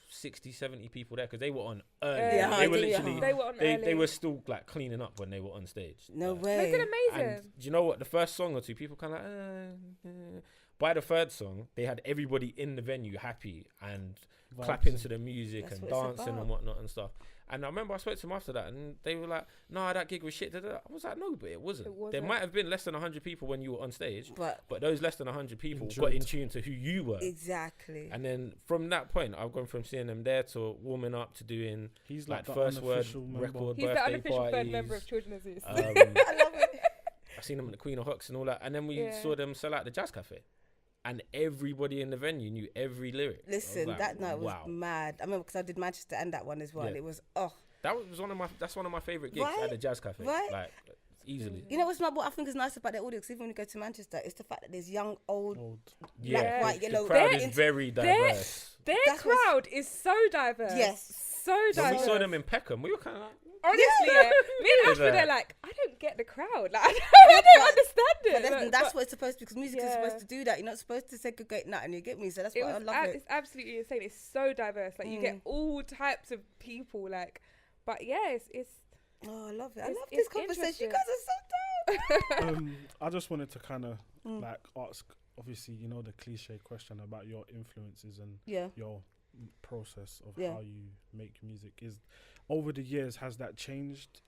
60, 70 people there because they were on early. They were literally, they were still like cleaning up when they were on stage. No way. They did amazing. And do you know what? The first song or two, people kind of like, By the third song, they had everybody in the venue happy and clapping to the music and dancing and whatnot and stuff. And I remember I spoke to them after that, and they were like, "No, that gig was shit." I was like, "No, but it wasn't. There might have been less than 100 people when you were on stage, but those less than 100 people got in tune to who you were." Exactly. And then from that point, I've gone from seeing them there to warming up to doing like first word record He's birthday the unofficial parties. third member of Children of Zeus. I love it. I've seen them at the Queen of Hawks and all that, and then we saw them sell out the Jazz Cafe. And everybody in the venue knew every lyric. Listen, like, that night was mad. I remember because I did Manchester and that one as well. Yeah. It was that's one of my favourite gigs at the Jazz Cafe. Right? Like easily. You know what I think is nice about their audience, even when you go to Manchester, it's the fact that there's young, old, black, white, yellow. The crowd is very diverse. Their crowd is so diverse. Yes. So diverse. When we saw them in Peckham, we were kind of like, honestly, me and Ashford are like, I don't get the crowd. Like, I don't understand it. But that's what it's supposed to be, because music is supposed to do that. You're not supposed to segregate nothing. You get me? So that's why I love it. It's absolutely insane. It's so diverse. Like you get all types of people. Like, but yeah, it's. Oh, I love it. I love this conversation. You guys are so dope. I just wanted to kind of like ask, obviously, you know, the cliche question about your influences and your process of how you make music. Is over the years, has that changed?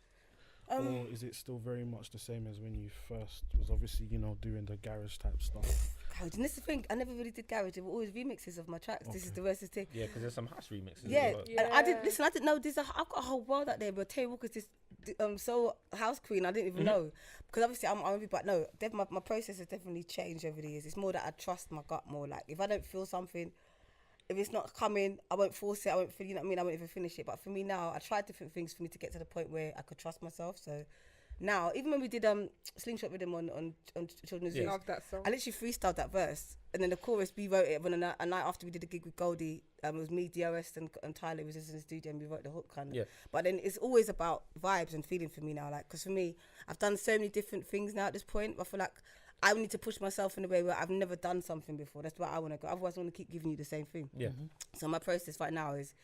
Or is it still very much the same as when you first was obviously, you know, doing the garage type stuff? And this is the thing, I never really did garage. There were always remixes of my tracks. This is the worst thing. Yeah, because there's some house remixes. Yeah, as well. And I didn't know I've got a whole world out there. But Terri Walker's this soul house queen. I didn't even know, because obviously but no, my process has definitely changed over the years. It's more that I trust my gut more. Like if I don't feel something, if it's not coming, I won't force it. I won't feel, you know what I mean? I won't even finish it. But for me now, I tried different things for me to get to the point where I could trust myself. So now, even when we did Slingshot Rhythm on Children's News, Love that song. I literally freestyled that verse. And then the chorus, we wrote it when a night after we did a gig with Goldie. It was me, DOS, and Tyler was just in the studio, and we wrote the hook kind of. Yeah. But then it's always about vibes and feeling for me now. Like, because for me, I've done so many different things now at this point. I feel like I need to push myself in a way where I've never done something before. That's where I want to go. Otherwise, I want to keep giving you the same thing. Yeah. So my process right now is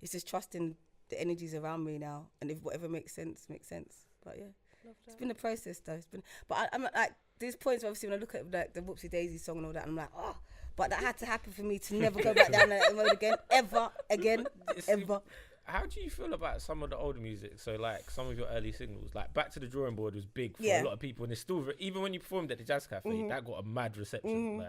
just trusting the energies around me now, and if whatever makes sense, makes sense. But yeah, it's been a process though. It's been, but I'm like, there's points where obviously when I look at like the Whoopsie Daisy song and all that, I'm like, oh, but that had to happen for me to never go back down that road again, ever. How do you feel about some of the older music? So like some of your early singles, like Back to the Drawing Board was big for a lot of people, and it's still even when you performed at the Jazz Cafe, that got a mad reception.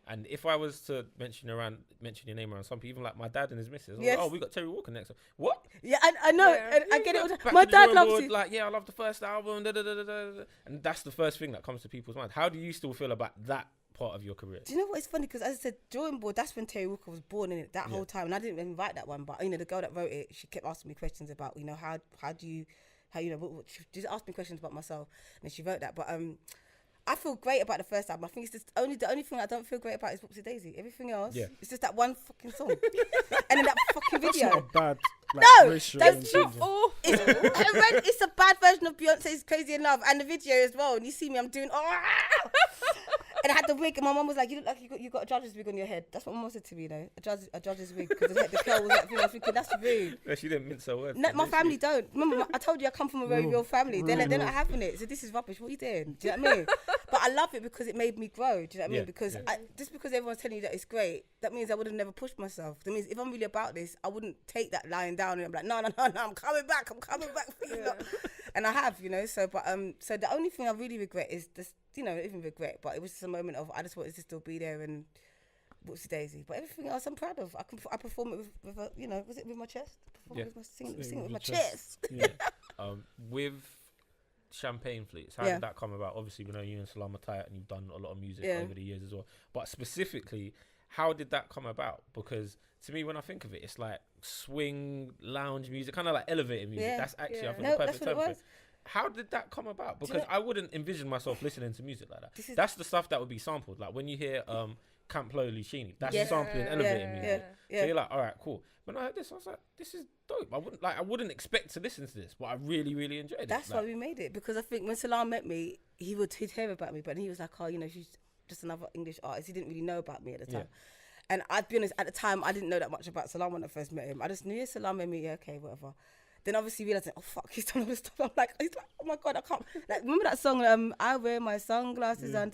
And if I was to mention your name around some people, even like my dad and his missus, I was like, oh, we got Terri Walker next. What? Yeah, I know. Yeah. I get it. All Back my to the dad Drawing loves Board, it. like, yeah, I love the first album, and that's the first thing that comes to people's mind. How do you still feel about that part of your career? Do you know what? It's funny because as I said, Drawing Board, that's when Terri Walker was born in it that whole time, and I didn't even write that one. But you know, the girl that wrote it, she kept asking me questions about, you know, how you know, she just asked me questions about myself, and she wrote that. But I feel great about the first album. I think it's just the only thing I don't feel great about is Whoopsie Daisy. Everything else, it's just that one fucking song, and then that fucking video. That's not bad. Like, No, that's not awful. It's a bad version of Beyonce's Crazy in Love, and the video as well. And you see me, I'm doing and I had the wig, and my mum was like, "You look like you got a judge's wig on your head." That's what my mum said to me, you know, a judge's wig, because the curl was like, I was thinking that's rude. No, she didn't mince her words. No, my family don't. Remember, I told you I come from a very real family. They're not having it. So this is rubbish. What are you doing? Do you know what I mean? But I love it because it made me grow. Do you know what I mean? Because just because everyone's telling you that it's great, that means I would have never pushed myself. That means if I'm really about this, I wouldn't take that lying down and I'm like, no, I'm coming back. I'm coming back for you. And I have, you know. So, but so the only thing I really regret is this, you know, not even regret, but it was just a moment of I just wanted to still be there and Whoopsie Daisy. But everything else I'm proud of. I perform it with a, you know, was it with my chest? Sing it with my chest. Yeah. With Champagne Fleets, how did that come about? Obviously, we know you and Salam are tight and you've done a lot of music over the years as well. But specifically, how did that come about? Because to me, when I think of it, it's like swing, lounge music, kind of like elevator music. Yeah. That's actually, I think, No, the that's perfect what it term for was. it. How did that come about? Because I wouldn't envision myself listening to music like that. That's the stuff that would be sampled. Like when you hear Camp Lo Lucini, that's sampling elevator music. So you're like, all right, cool. When I heard this, I was like, this is dope. I wouldn't expect to listen to this, but I really, really enjoyed it. That's why we made it, because I think when Salam met me, he'd hear about me, but he was like, oh, you know, she's just another English artist. He didn't really know about me at the time. And I'd be honest, at the time, I didn't know that much about Salam when I first met him. I just knew Salam met me, okay, whatever. Then obviously realising, oh fuck, he's done all this stuff. He's like, oh my God, I can't. Like, remember that song, I Wear My Sunglasses on.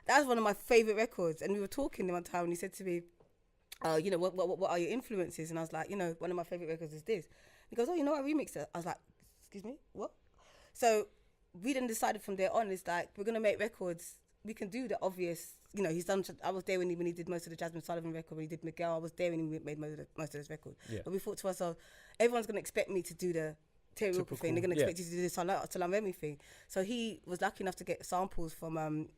That was one of my favourite records. And we were talking one time and he said to me, you know, what are your influences? And I was like, you know, one of my favourite records is this. He goes, oh, you know, I remixed it. I was like, excuse me, what? So we then decided from there on, it's like, we're going to make records. We can do the obvious, you know, he's done, I was there when he did most of the Jasmine Sullivan record, when he did Miguel, I was there when he made most of those records. But we thought to ourselves, everyone's going to expect me to do the Terri Walker thing, they're going to expect you to do the Salam Remy thing. So he was lucky enough to get samples from,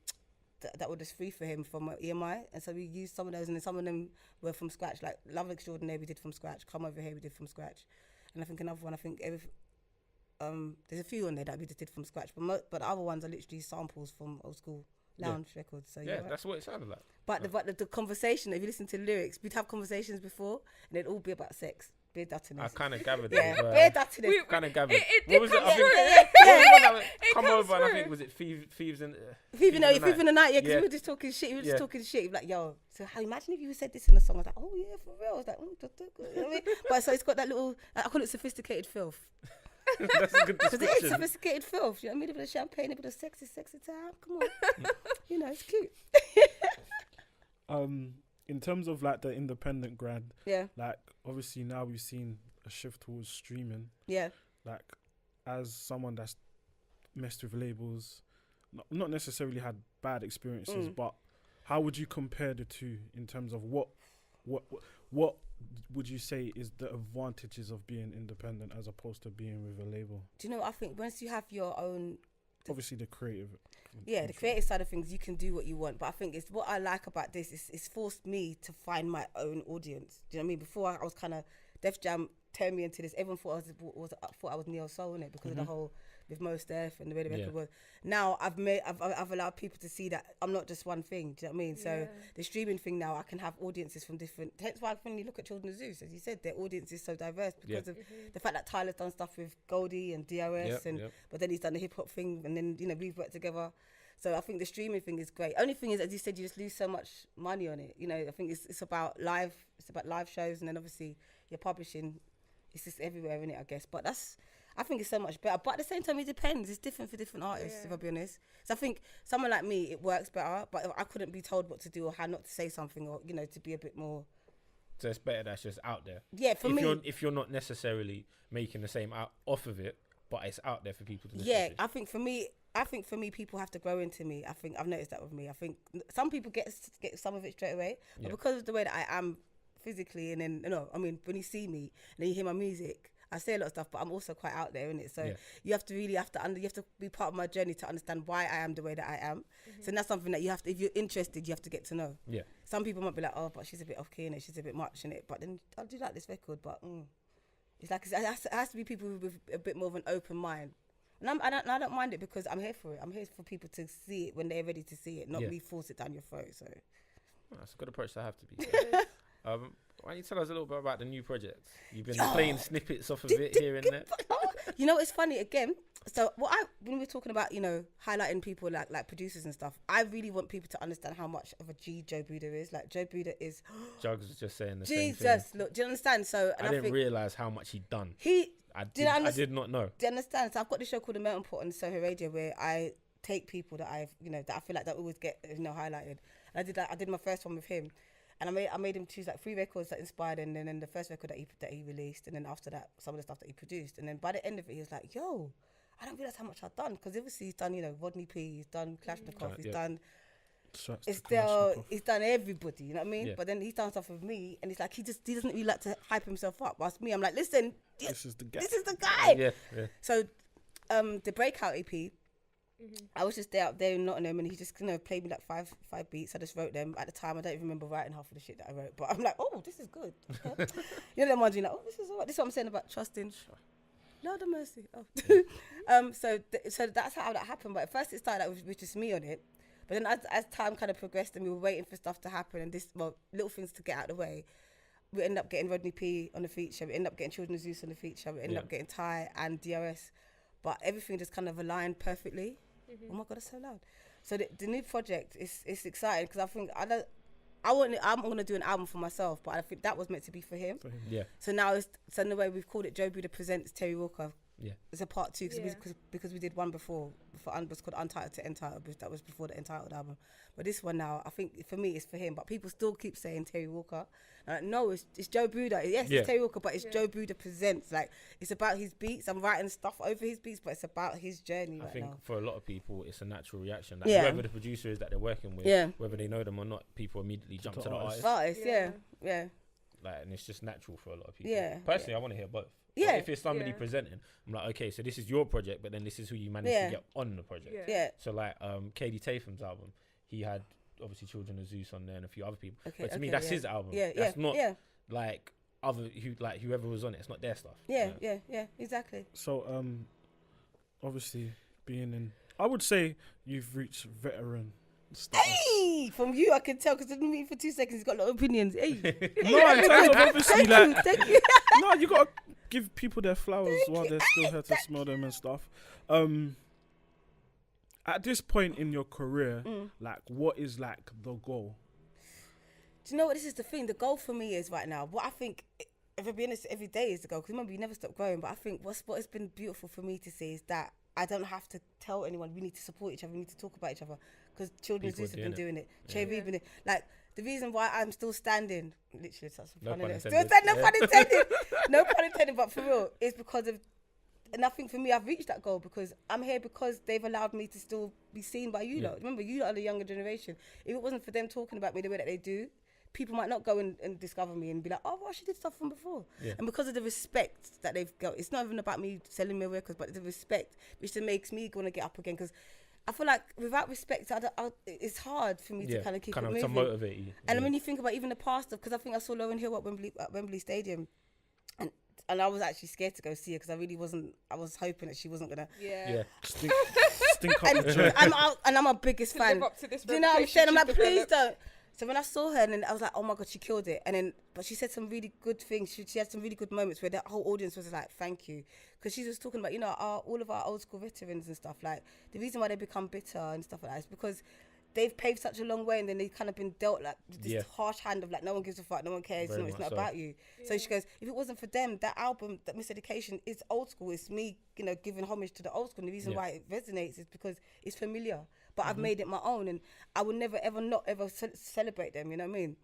that were just free for him from EMI, and so we used some of those, and then some of them were from scratch, like Love Extraordinary we did from scratch, Come Over Here we did from scratch, and I think another one, there's a few on there that we just did from scratch, but the other ones are literally samples from old school lounge records. So right. That's what it sounded like. But the conversation, if you listen to the lyrics, we'd have conversations before, and it'd all be about sex. Beer duttiness. I kind of gathered beer duttiness. Kind of gathered. It What was it? comes Come comes over, and I through. think was it Thieves in Thief in the Night, because we were just talking shit. We were just talking shit. Like, yo, so how, imagine if you said this in a song. I was like, oh yeah, for real. I was like, you know what I mean? But so it's got that little, I call it sophisticated filth. That's a good Because it is description. sophisticated filth. You know what I mean? A bit of champagne, a bit of sexy time. Come on. You know, it's cute. In terms of like the independent grind, Yeah. like obviously now we've seen a shift towards streaming. Yeah. Like, as someone that's messed with labels, not necessarily had bad experiences, but how would you compare the two in terms of what would you say is the advantages of being independent as opposed to being with a label? Do you know, I think once you have your own obviously the creative. Yeah, the creative side of things, you can do what you want. But I think it's what I like about this is it's forced me to find my own audience. Do you know what I mean? Before I was kind of Def Jam turned me into this. Everyone thought I was neo soul in it because of the whole with Mos Def and the way the record was. Now I've allowed people to see that I'm not just one thing. Do you know what I mean? So the streaming thing now, I can have audiences from different. Hence why when you look at Children of Zeus, as you said, their audience is so diverse because of the fact that Tyler's done stuff with Goldie and DRS, but then he's done the hip hop thing, and then we've worked together. So I think the streaming thing is great. Only thing is, as you said, you just lose so much money on it. I think it's about live shows, and then obviously your publishing. It's just everywhere in it, I guess. But I think it's so much better. But at the same time, it depends. It's different for different artists, if I'll be honest. So I think someone like me, it works better. But I couldn't be told what to do or how not to say something, or to be a bit more. So it's better that's just out there. Yeah, for me. If you're not necessarily making the same off of it, but it's out there for people to listen to. Yeah, I think for me, people have to grow into me. I think I've noticed that with me. I think some people get some of it straight away, but because of the way that I am physically, and then when you see me and then you hear my music, I say a lot of stuff, but I'm also quite out there in it. So you have to be part of my journey to understand why I am the way that I am. So that's something that you have to, if you're interested, you have to get to know. Yeah. Some people might be like, oh, but she's a bit off key in it, she's a bit much in it. But then I do like this record, but it's like it has to be people with a bit more of an open mind. And I don't mind it because I'm here for it. I'm here for people to see it when they're ready to see it, not me force it down your throat. So that's a good approach to have to be. Why don't you tell us a little bit about the new project? You've been playing snippets off of it here and there. It's funny again. So when we're talking about highlighting people like producers and stuff, I really want people to understand how much of a G Joe Buda is. Like Joe Buda is. Jugs was just saying the same thing. Jesus, look, do you understand? So I didn't realise how much he'd done. I did not know. Do you understand? So I've got this show called The Melting Pot on Soho Radio where I take people that I've that I feel like that always get highlighted. And I did my first one with him. And I made him choose like 3 records that inspired him, and then the first record that he released, and then after that some of the stuff that he produced, and then by the end of it he was like, yo, I don't realise how much I've done, because obviously he's done Rodney P, he's done Kalashnikov, he's done he's done everybody, you know what I mean? But then he's done stuff with me, and it's like he doesn't really like to hype himself up. Whilst me, I'm like, listen, this is the guy. So the Breakout EP, I was just there up there in Nottingham, and he just played me like five beats. I just wrote them. At the time, I don't even remember writing half of the shit that I wrote, but I'm like, oh, this is good. Okay. Them ones you're like, oh, this is all right. This is what I'm saying about trusting. Lord have mercy. Oh. So that's how that happened. But at first it started out with just me on it, but then as time kind of progressed and we were waiting for stuff to happen and little things to get out of the way, we ended up getting Rodney P on the feature. We ended up getting Children of Zeus on the feature. We ended up getting Ty and DRS, but everything just kind of aligned perfectly. Oh my God, it's so loud. So the new project is exciting because I think I'm going to do an album for myself, but I think that was meant to be for him. Yeah. So now in the way we've called it Joe Buda Presents Terri Walker. Yeah. It's a part 2 because we did one before it was called Untitled to Entitled, that was before the Entitled album. But this one now, I think for me it's for him, but people still keep saying Terri Walker. No, it's Joe Buda. Yes, it's Terri Walker, but it's Joe Buda Presents. Like, it's about his beats. I'm writing stuff over his beats, but it's about his journey. I think now. For a lot of people, it's a natural reaction. Like whoever the producer is that they're working with, whether they know them or not, people immediately jump to the artist. Yeah. Like, and it's just natural for a lot of people. Yeah. Personally, I want to hear both. Yeah. But if it's somebody presenting, I'm like, okay, so this is your project, but then this is who you managed to get on the project. Yeah. So like, Katie Tatham's album, he had obviously Children of Zeus on there and a few other people. But to me, that's his album. That's not like whoever was on it. It's not their stuff. Yeah, exactly. So obviously being in, I would say you've reached veteran status. Hey, from you I can tell because I didn't meet for 2 seconds. He's got a lot of opinions. Hey, no, in terms of obviously thank you. No, you gotta give people their flowers while they're still here to smell them and stuff. At this point in your career, like, what is like the goal? Do you know what? This is the thing. The goal for me is right now. What I think, if I'm being honest, every day is the goal. Because remember, you never stop growing. But I think what has been beautiful for me to see is that I don't have to tell anyone we need to support each other. We need to talk about each other. Because Children of Zeus have been doing it. Been doing it. Like, the reason why I'm still standing, literally, no pun intended. No pun intended, but for real, is because of. And I think for me, I've reached that goal because I'm here because they've allowed me to still be seen by you lot. Remember, you lot are the younger generation. If it wasn't for them talking about me the way that they do, people might not go and discover me and be like, oh, well, she did stuff from before. Yeah. And because of the respect that they've got, it's not even about me selling my records, but the respect which then makes me want to get up again. Because I feel like without respect, it's hard for me to kind of keep it moving. To motivate you. And when you think about even the past stuff, because I think I saw Lauryn Hill at Wembley Stadium, and I was actually scared to go see her because I really wasn't. I was hoping that she wasn't gonna. Yeah. Stink up the joint. And I'm her biggest fan. Live up to this Do you know what I'm saying? I'm like, reputation she please don't. So when I saw her, and then I was like, oh my God, she killed it. And then, but she said some really good things. She had some really good moments where the whole audience was like, thank you. Because she was talking about, you know, all of our old school veterans and stuff. Like, the reason why they become bitter and stuff like that is because they've paved such a long way, and then they've kind of been dealt like this harsh hand of like, no one gives a fuck, no one cares, it's not about you. Yeah. So she goes, if it wasn't for them, that album, that Miseducation, is old school. It's me, you know, giving homage to the old school. And the reason why it resonates is because it's familiar. But I've made it my own, and I will never, ever, not ever celebrate them, you know what I mean?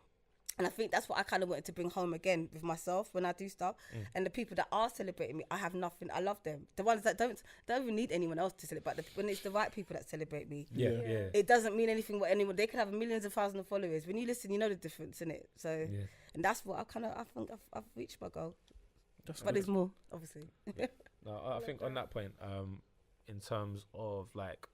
And I think that's what I kind of wanted to bring home again with myself when I do stuff. And the people that are celebrating me, I have nothing. I love them. The ones that don't even need anyone else to celebrate. But when it's the right people that celebrate me, it doesn't mean anything what anyone. They could have millions of thousands of followers. When you listen, you know the difference in it. So, and that's what I think I've reached my goal. But there's more, obviously. No, I think on that point, in terms of like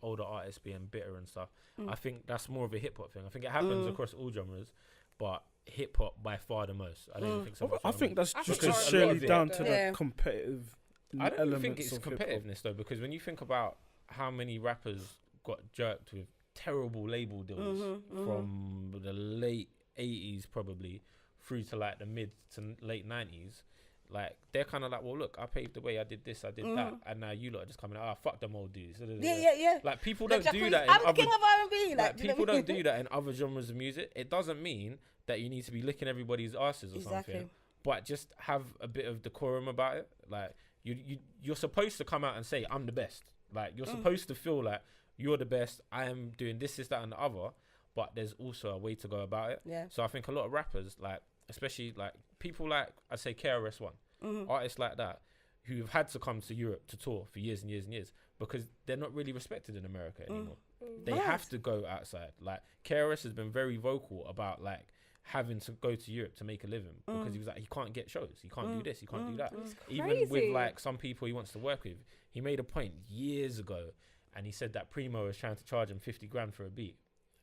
older artists being bitter and stuff, I think that's more of a hip hop thing. I think it happens across all genres, but hip hop by far the most. I don't even think so much. I think that's just because surely down to the competitive. I don't elements think it's of competitiveness though, because when you think about how many rappers got jerked with terrible label deals from the late 80s probably through to like the mid to late 90s, like they're kind of like, well, look, I paved the way, I did this, I did that, and now you lot are just coming out, fuck them old dudes. Yeah. Like people don't do that. I'm the king of R&B. Like people don't do that in other genres of music. It doesn't mean that you need to be licking everybody's asses or something, but just have a bit of decorum about it. Like you're supposed to come out and say, I'm the best. Like you're supposed to feel like you're the best. I am doing this, that, and the other. But there's also a way to go about it. Yeah. So I think a lot of rappers, like especially like people like I'd say KRS-One, artists like that, who have had to come to Europe to tour for years and years and years because they're not really respected in America anymore. They have to go outside. Like KRS has been very vocal about like having to go to Europe to make a living because he was like, he can't get shows, he can't do this, he can't do that. Even with like some people he wants to work with, he made a point years ago and he said that Primo was trying to charge him 50 grand for a beat.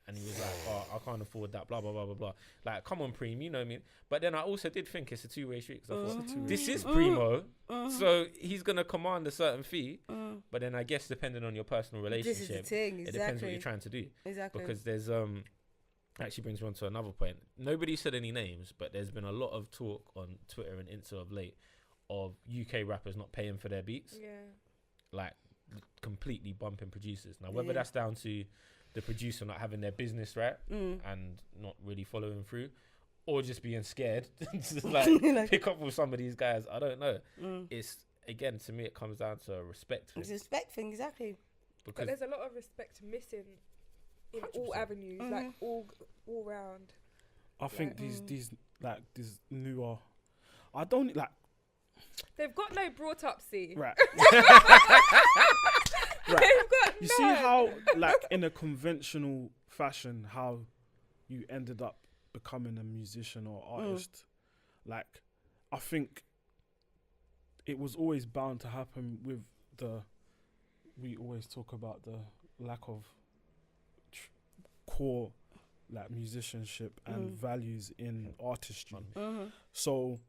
And he was like, oh, I can't afford that, blah, blah, blah, blah, blah. Like, come on, Preem, you know what I mean? But then I also did think it's a two-way street because I thought, this is Primo, so he's going to command a certain fee. But then I guess depending on your personal relationship, this is the thing, it depends what you're trying to do. Exactly. Because there's, actually brings me on to another point. Nobody said any names, but there's been a lot of talk on Twitter and Insta of late of UK rappers not paying for their beats. Yeah. Like, completely bumping producers. Now, whether that's down to the producer not having their business right and not really following through, or just being scared to like pick up with some of these guys, I don't know. It's again, to me, it comes down to a respect thing. It's a respect thing, exactly. But there's a lot of respect missing in 100%. All avenues, like all round. I think these newer, I don't like. They've got no brought up, see. Right. Right. You see how, like, in a conventional fashion, how you ended up becoming a musician or artist. Like, I think it was always bound to happen with we always talk about the lack of core, like, musicianship and values in artistry. So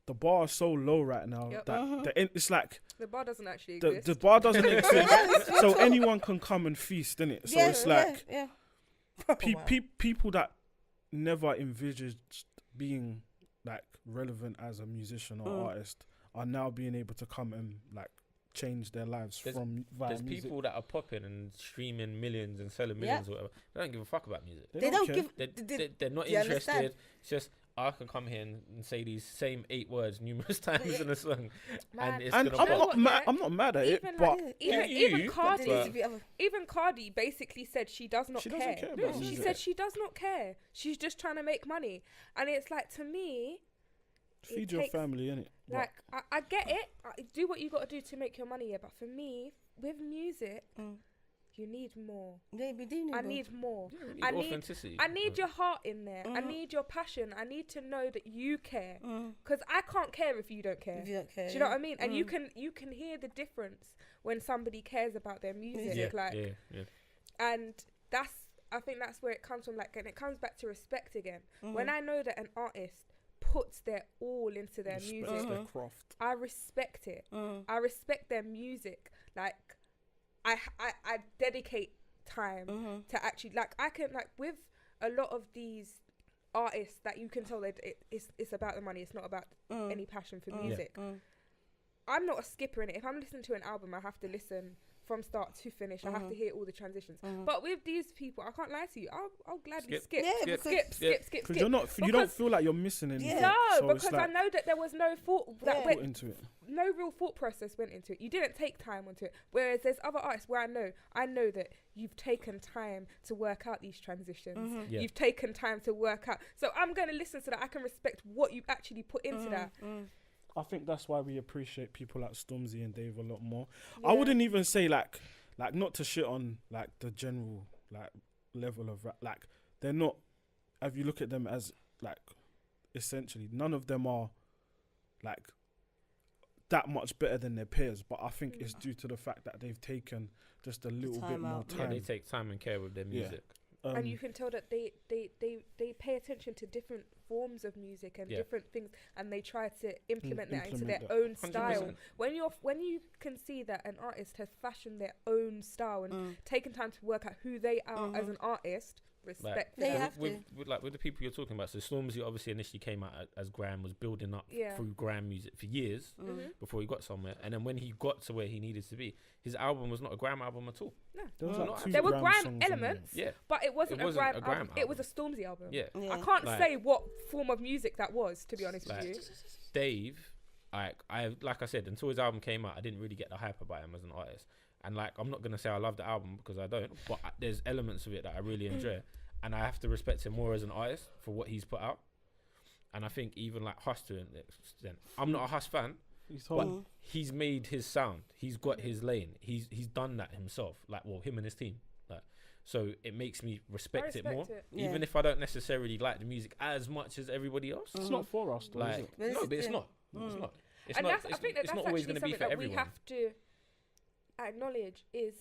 the bar is so low right now that it's like the bar doesn't actually exist. The bar doesn't exist, so anyone can come and feast, innit? So it's like people that never envisaged being like relevant as a musician or artist are now being able to come and like change their lives via there's music. people that are popping and streaming millions and selling millions or whatever. They don't give a fuck about music. They don't give. They're not interested. Understand? It's just I can come here and say these same 8 words numerous times in a song, and it's and I'm not mad at it, but even Cardi basically said she does not care. She said she does not care. She's just trying to make money, and it's like, to me, feed your family, innit? Like I get it. Do what you got to do to make your money, but for me, with music, you need more. Yeah, we do need I more. need more. Yeah, we need authenticity. I need your heart in there. I need your passion. I need to know that you care. Because I can't care if you don't care. If you don't care. Do you know what I mean? And you can hear the difference when somebody cares about their music. And I think that's where it comes from. Like, and it comes back to respect again. When I know that an artist puts their all into their music, their craft. I respect it. I respect their music. Like, I dedicate time to actually, like, I can, like, with a lot of these artists that you can tell that it's about the money, it's not about any passion for music. I'm not a skipper in it. If I'm listening to an album, I have to listen from start to finish. I have to hear all the transitions. But with these people, I can't lie to you. I'll gladly skip. Because you don't feel like you're missing anything. No, so because I know that there was no thought that went into it. No real thought process went into it. You didn't take time onto it. Whereas there's other artists where I know that you've taken time to work out these transitions. You've taken time to work out. So I'm going to listen so that I can respect what you actually put into that. I think that's why we appreciate people like Stormzy and Dave a lot more. I wouldn't even say like not to shit on like the general like level of rap. Like, they're not, if you look at them as like, essentially none of them are like that much better than their peers, but I think it's due to the fact that they've taken just a little bit more time. Yeah, they take time and care with their music. And you can tell that they pay attention to different forms of music and different things, and they try to implement that into their own style. 100%. When you can see that an artist has fashioned their own style and taken time to work out who they are as an artist, respect. They have with the people you're talking about. So Stormzy obviously initially came out as grime, was building up through grime music for years before he got somewhere, and then when he got to where he needed to be, his album was not a grime album at all. No, there were grime elements, but it wasn't a grime album. It was a Stormzy album. I can't say what form of music that was, to be honest with you. Dave, like I said, until his album came out, I didn't really get the hype about him as an artist. And like, I'm not gonna say I love the album because I don't, but there's elements of it that I really enjoy, and I have to respect him more as an artist for what he's put out. And I think even like Huss to an extent, I'm not a Huss fan, but he's made his sound. He's got his lane. He's done that himself. Like, well, him and his team. Like, so it makes me respect it more, even if I don't necessarily like the music as much as everybody else. It's not for us, though, like, is it? No, but it's not. It's not. It's and not. I think that's not always going to be for everyone. We have to acknowledge is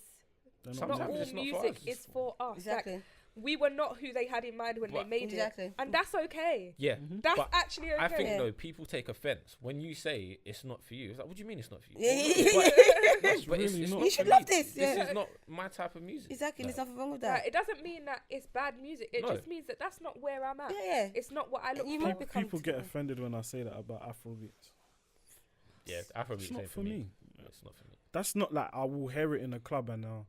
not all music is for us. Exactly. Like, we were not who they had in mind when they made it, and that's okay. Yeah, that's actually okay. I think though people take offense when you say it's not for you. It's like, what do you mean it's not for you? But it's not you should for love me. this. This is not my type of music. Exactly, Like, there's nothing wrong with that. It doesn't mean that it's bad music. It just means that that's not where I'm at. It's not what I look for. People get offended when I say that about Afrobeats. Yeah, Afrobeats ain't for me. It's not for me. That's not like I will hear it in a club and I'll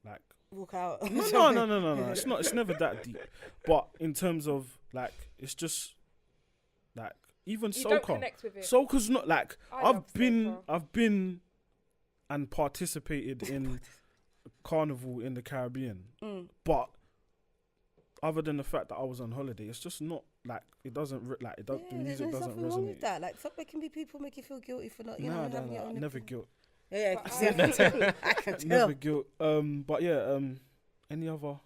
like walk out. No. It's not. It's never that deep. But in terms of like, it's just like even you don't soca. connect with it. Soca's not like I've been and participated in carnival in the Caribbean, but other than the fact that I was on holiday, it's just not like it doesn't the music doesn't resonate. Wrong with that. Like, stop making people make you feel guilty for not, having your own. Never guilt. Yeah, I can tell. Never guilt. But yeah, any other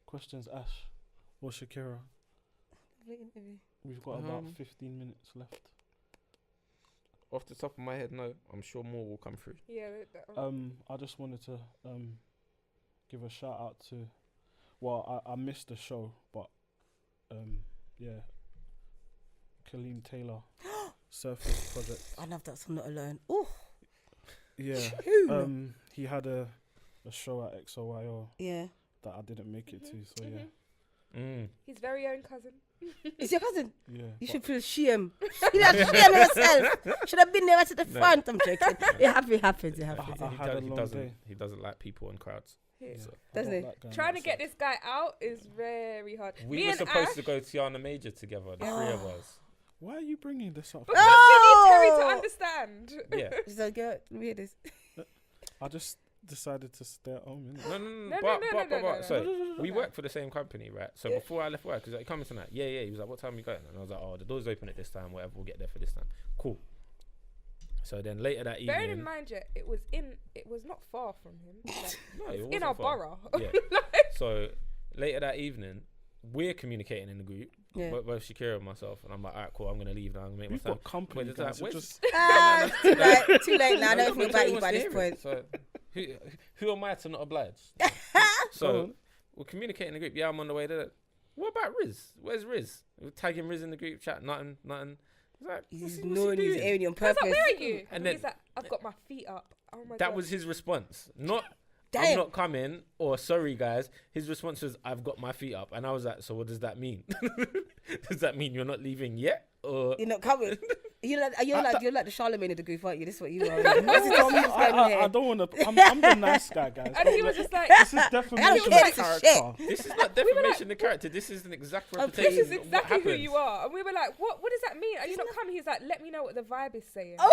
questions, Ash or Shakira? We've got about 15 minutes left. Off the top of my head, no. I'm sure more will come through. Yeah. I just wanted to give a shout out to. Well, I missed the show, but Kaleem Taylor, Surface Project. I love that song, Not Alone. Ooh. Yeah. He had a show at XOYO. Yeah. That I didn't make it to. So His very own cousin. Is your cousin? Yeah. You should feel shame. You should have shame yourself. Should have been there at the front. I'm joking. It happens. He doesn't like people in crowds. Yeah. So. Doesn't he? Trying to get this guy out is very hard. We were supposed to go to Tiana Major together, the three of us. Why are you bringing this up? Because you need Terry to understand. Yeah. She's like, girl, let me hear this. I just decided to stay at home. No. But so we work for the same company, right? So before I left work, because he coming tonight. Yeah. He was like, "What time are you going?" And I was like, "Oh, the door's open at this time. Whatever, we'll get there for this time." Cool. So then later that evening. Bearing in mind, it was not far from him. Like, No, it in wasn't our far. borough. Yeah. So later that evening, we're communicating in the group, both Shakira and myself, and I'm like, alright, cool, I'm gonna leave now. I'm gonna make We've my time. got company, But it's guys. like, Just Too late now. I know everything about you by this point. So who am I to not oblige? Go So on. we're communicating in the group. Yeah, I'm on the way there. What about Riz? Where's Riz? We're tagging Riz in the group chat. Nothing. It's like, He's what's he ignoring you, he's doing? airing you on I was purpose. like, where are you? And And then- he's like, I've got my feet up. Oh my god. That was his response. Not Damn. I'm not coming or sorry guys. His response was I've got my feet up, and I was like, so what does that mean? Does that mean you're not leaving yet, or You're not coming. You're like the Charlemagne of the group, aren't you? This is what you are. I don't want to. I'm the nice guy, guys. And he was just like, This is defamation care, of it's a character. this is not defamation of character. This is an exact representation. this is of what exactly who happened. you are. And we were like, what does that mean? Are you not coming? He's like, let me know what the vibe is saying. Oh,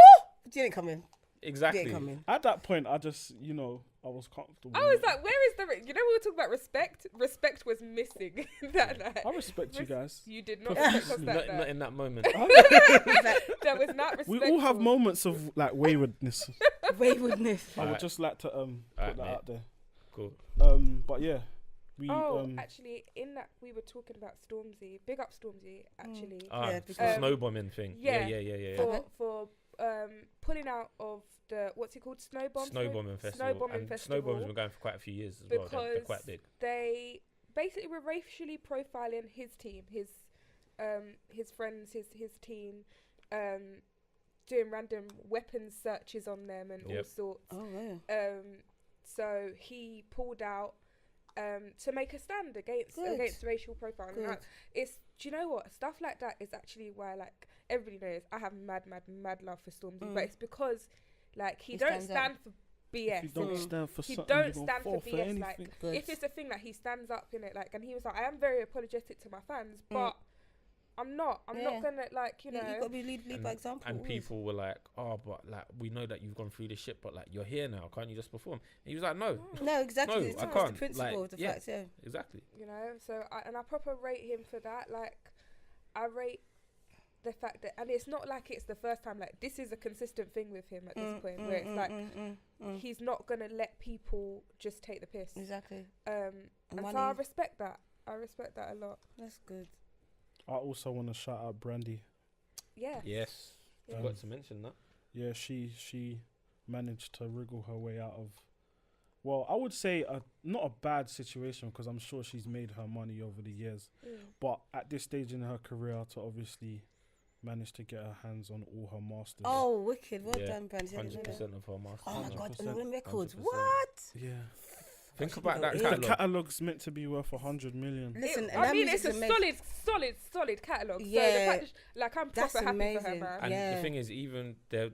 you didn't come in. Exactly. You didn't come in. At that point, I just, I was comfortable. I was like, where is the... we were talking about respect. Respect was missing that night. I respect you guys. You did not respect us that Not night. in that moment. That was not respectful. We all have moments of like waywardness. Waywardness. I would Alright. just like to put Alright, that mate. out there. Cool. But yeah, we Actually, in that we were talking about Stormzy. Big up Stormzy, actually. Yeah, The because- snow bombing thing. Yeah. For pulling out of the what's it called, Snow bombing festival. And snow bombing's been going for quite a few years as well. They're because quite big. they basically were racially profiling his team, his friends, his team, doing random weapons searches on them and all sorts. Oh, yeah. So he pulled out to make a stand against racial profiling. Good. Like, do you know what? Stuff like that is actually why, like, everybody knows I have mad love for Stormzy, but it's because, like, he don't stand for BS. if you don't innit? stand for He something, don't you're gonna stand fall for for BS. anything. Like, Good. if it's a thing that he stands up in it, like, and he was like, I am very apologetic to my fans, but I'm not gonna, like, you know. You got to lead by example. And always. people were like, oh, but like we know that you've gone through this shit, but like you're here now, can't you just perform? And he was like, no, No, exactly. No, it's I the can't. principle Like, of the yeah. facts, yeah. exactly. You know, so I proper rate him for that. Like, I rate the fact that, and it's not like it's the first time. Like, this is a consistent thing with him at this point, where it's like he's not gonna let people just take the piss. Exactly. And so money. I respect that. I respect that a lot. That's good. I also want to shout out Brandy. Yeah. Yes, Yeah. forgot to mention that. Yeah, she managed to wriggle her way out of, well, I would say not a bad situation, because I'm sure she's made her money over the years. But at this stage in her career, to obviously manage to get her hands on all her masters. Oh, wicked. Well Yeah, done, Brandy. I didn't know 100% that. of her masters. Oh, my God. 100%. And the records. 100%. What? Yeah. Think about that The The catalog. catalogue's meant to be worth 100 million. Listen, and I that mean, it's music's a amazing. solid catalogue. Yeah. So the fact that, like, I'm That's proper happy for her, amazing. man. And Yeah. the thing is, even the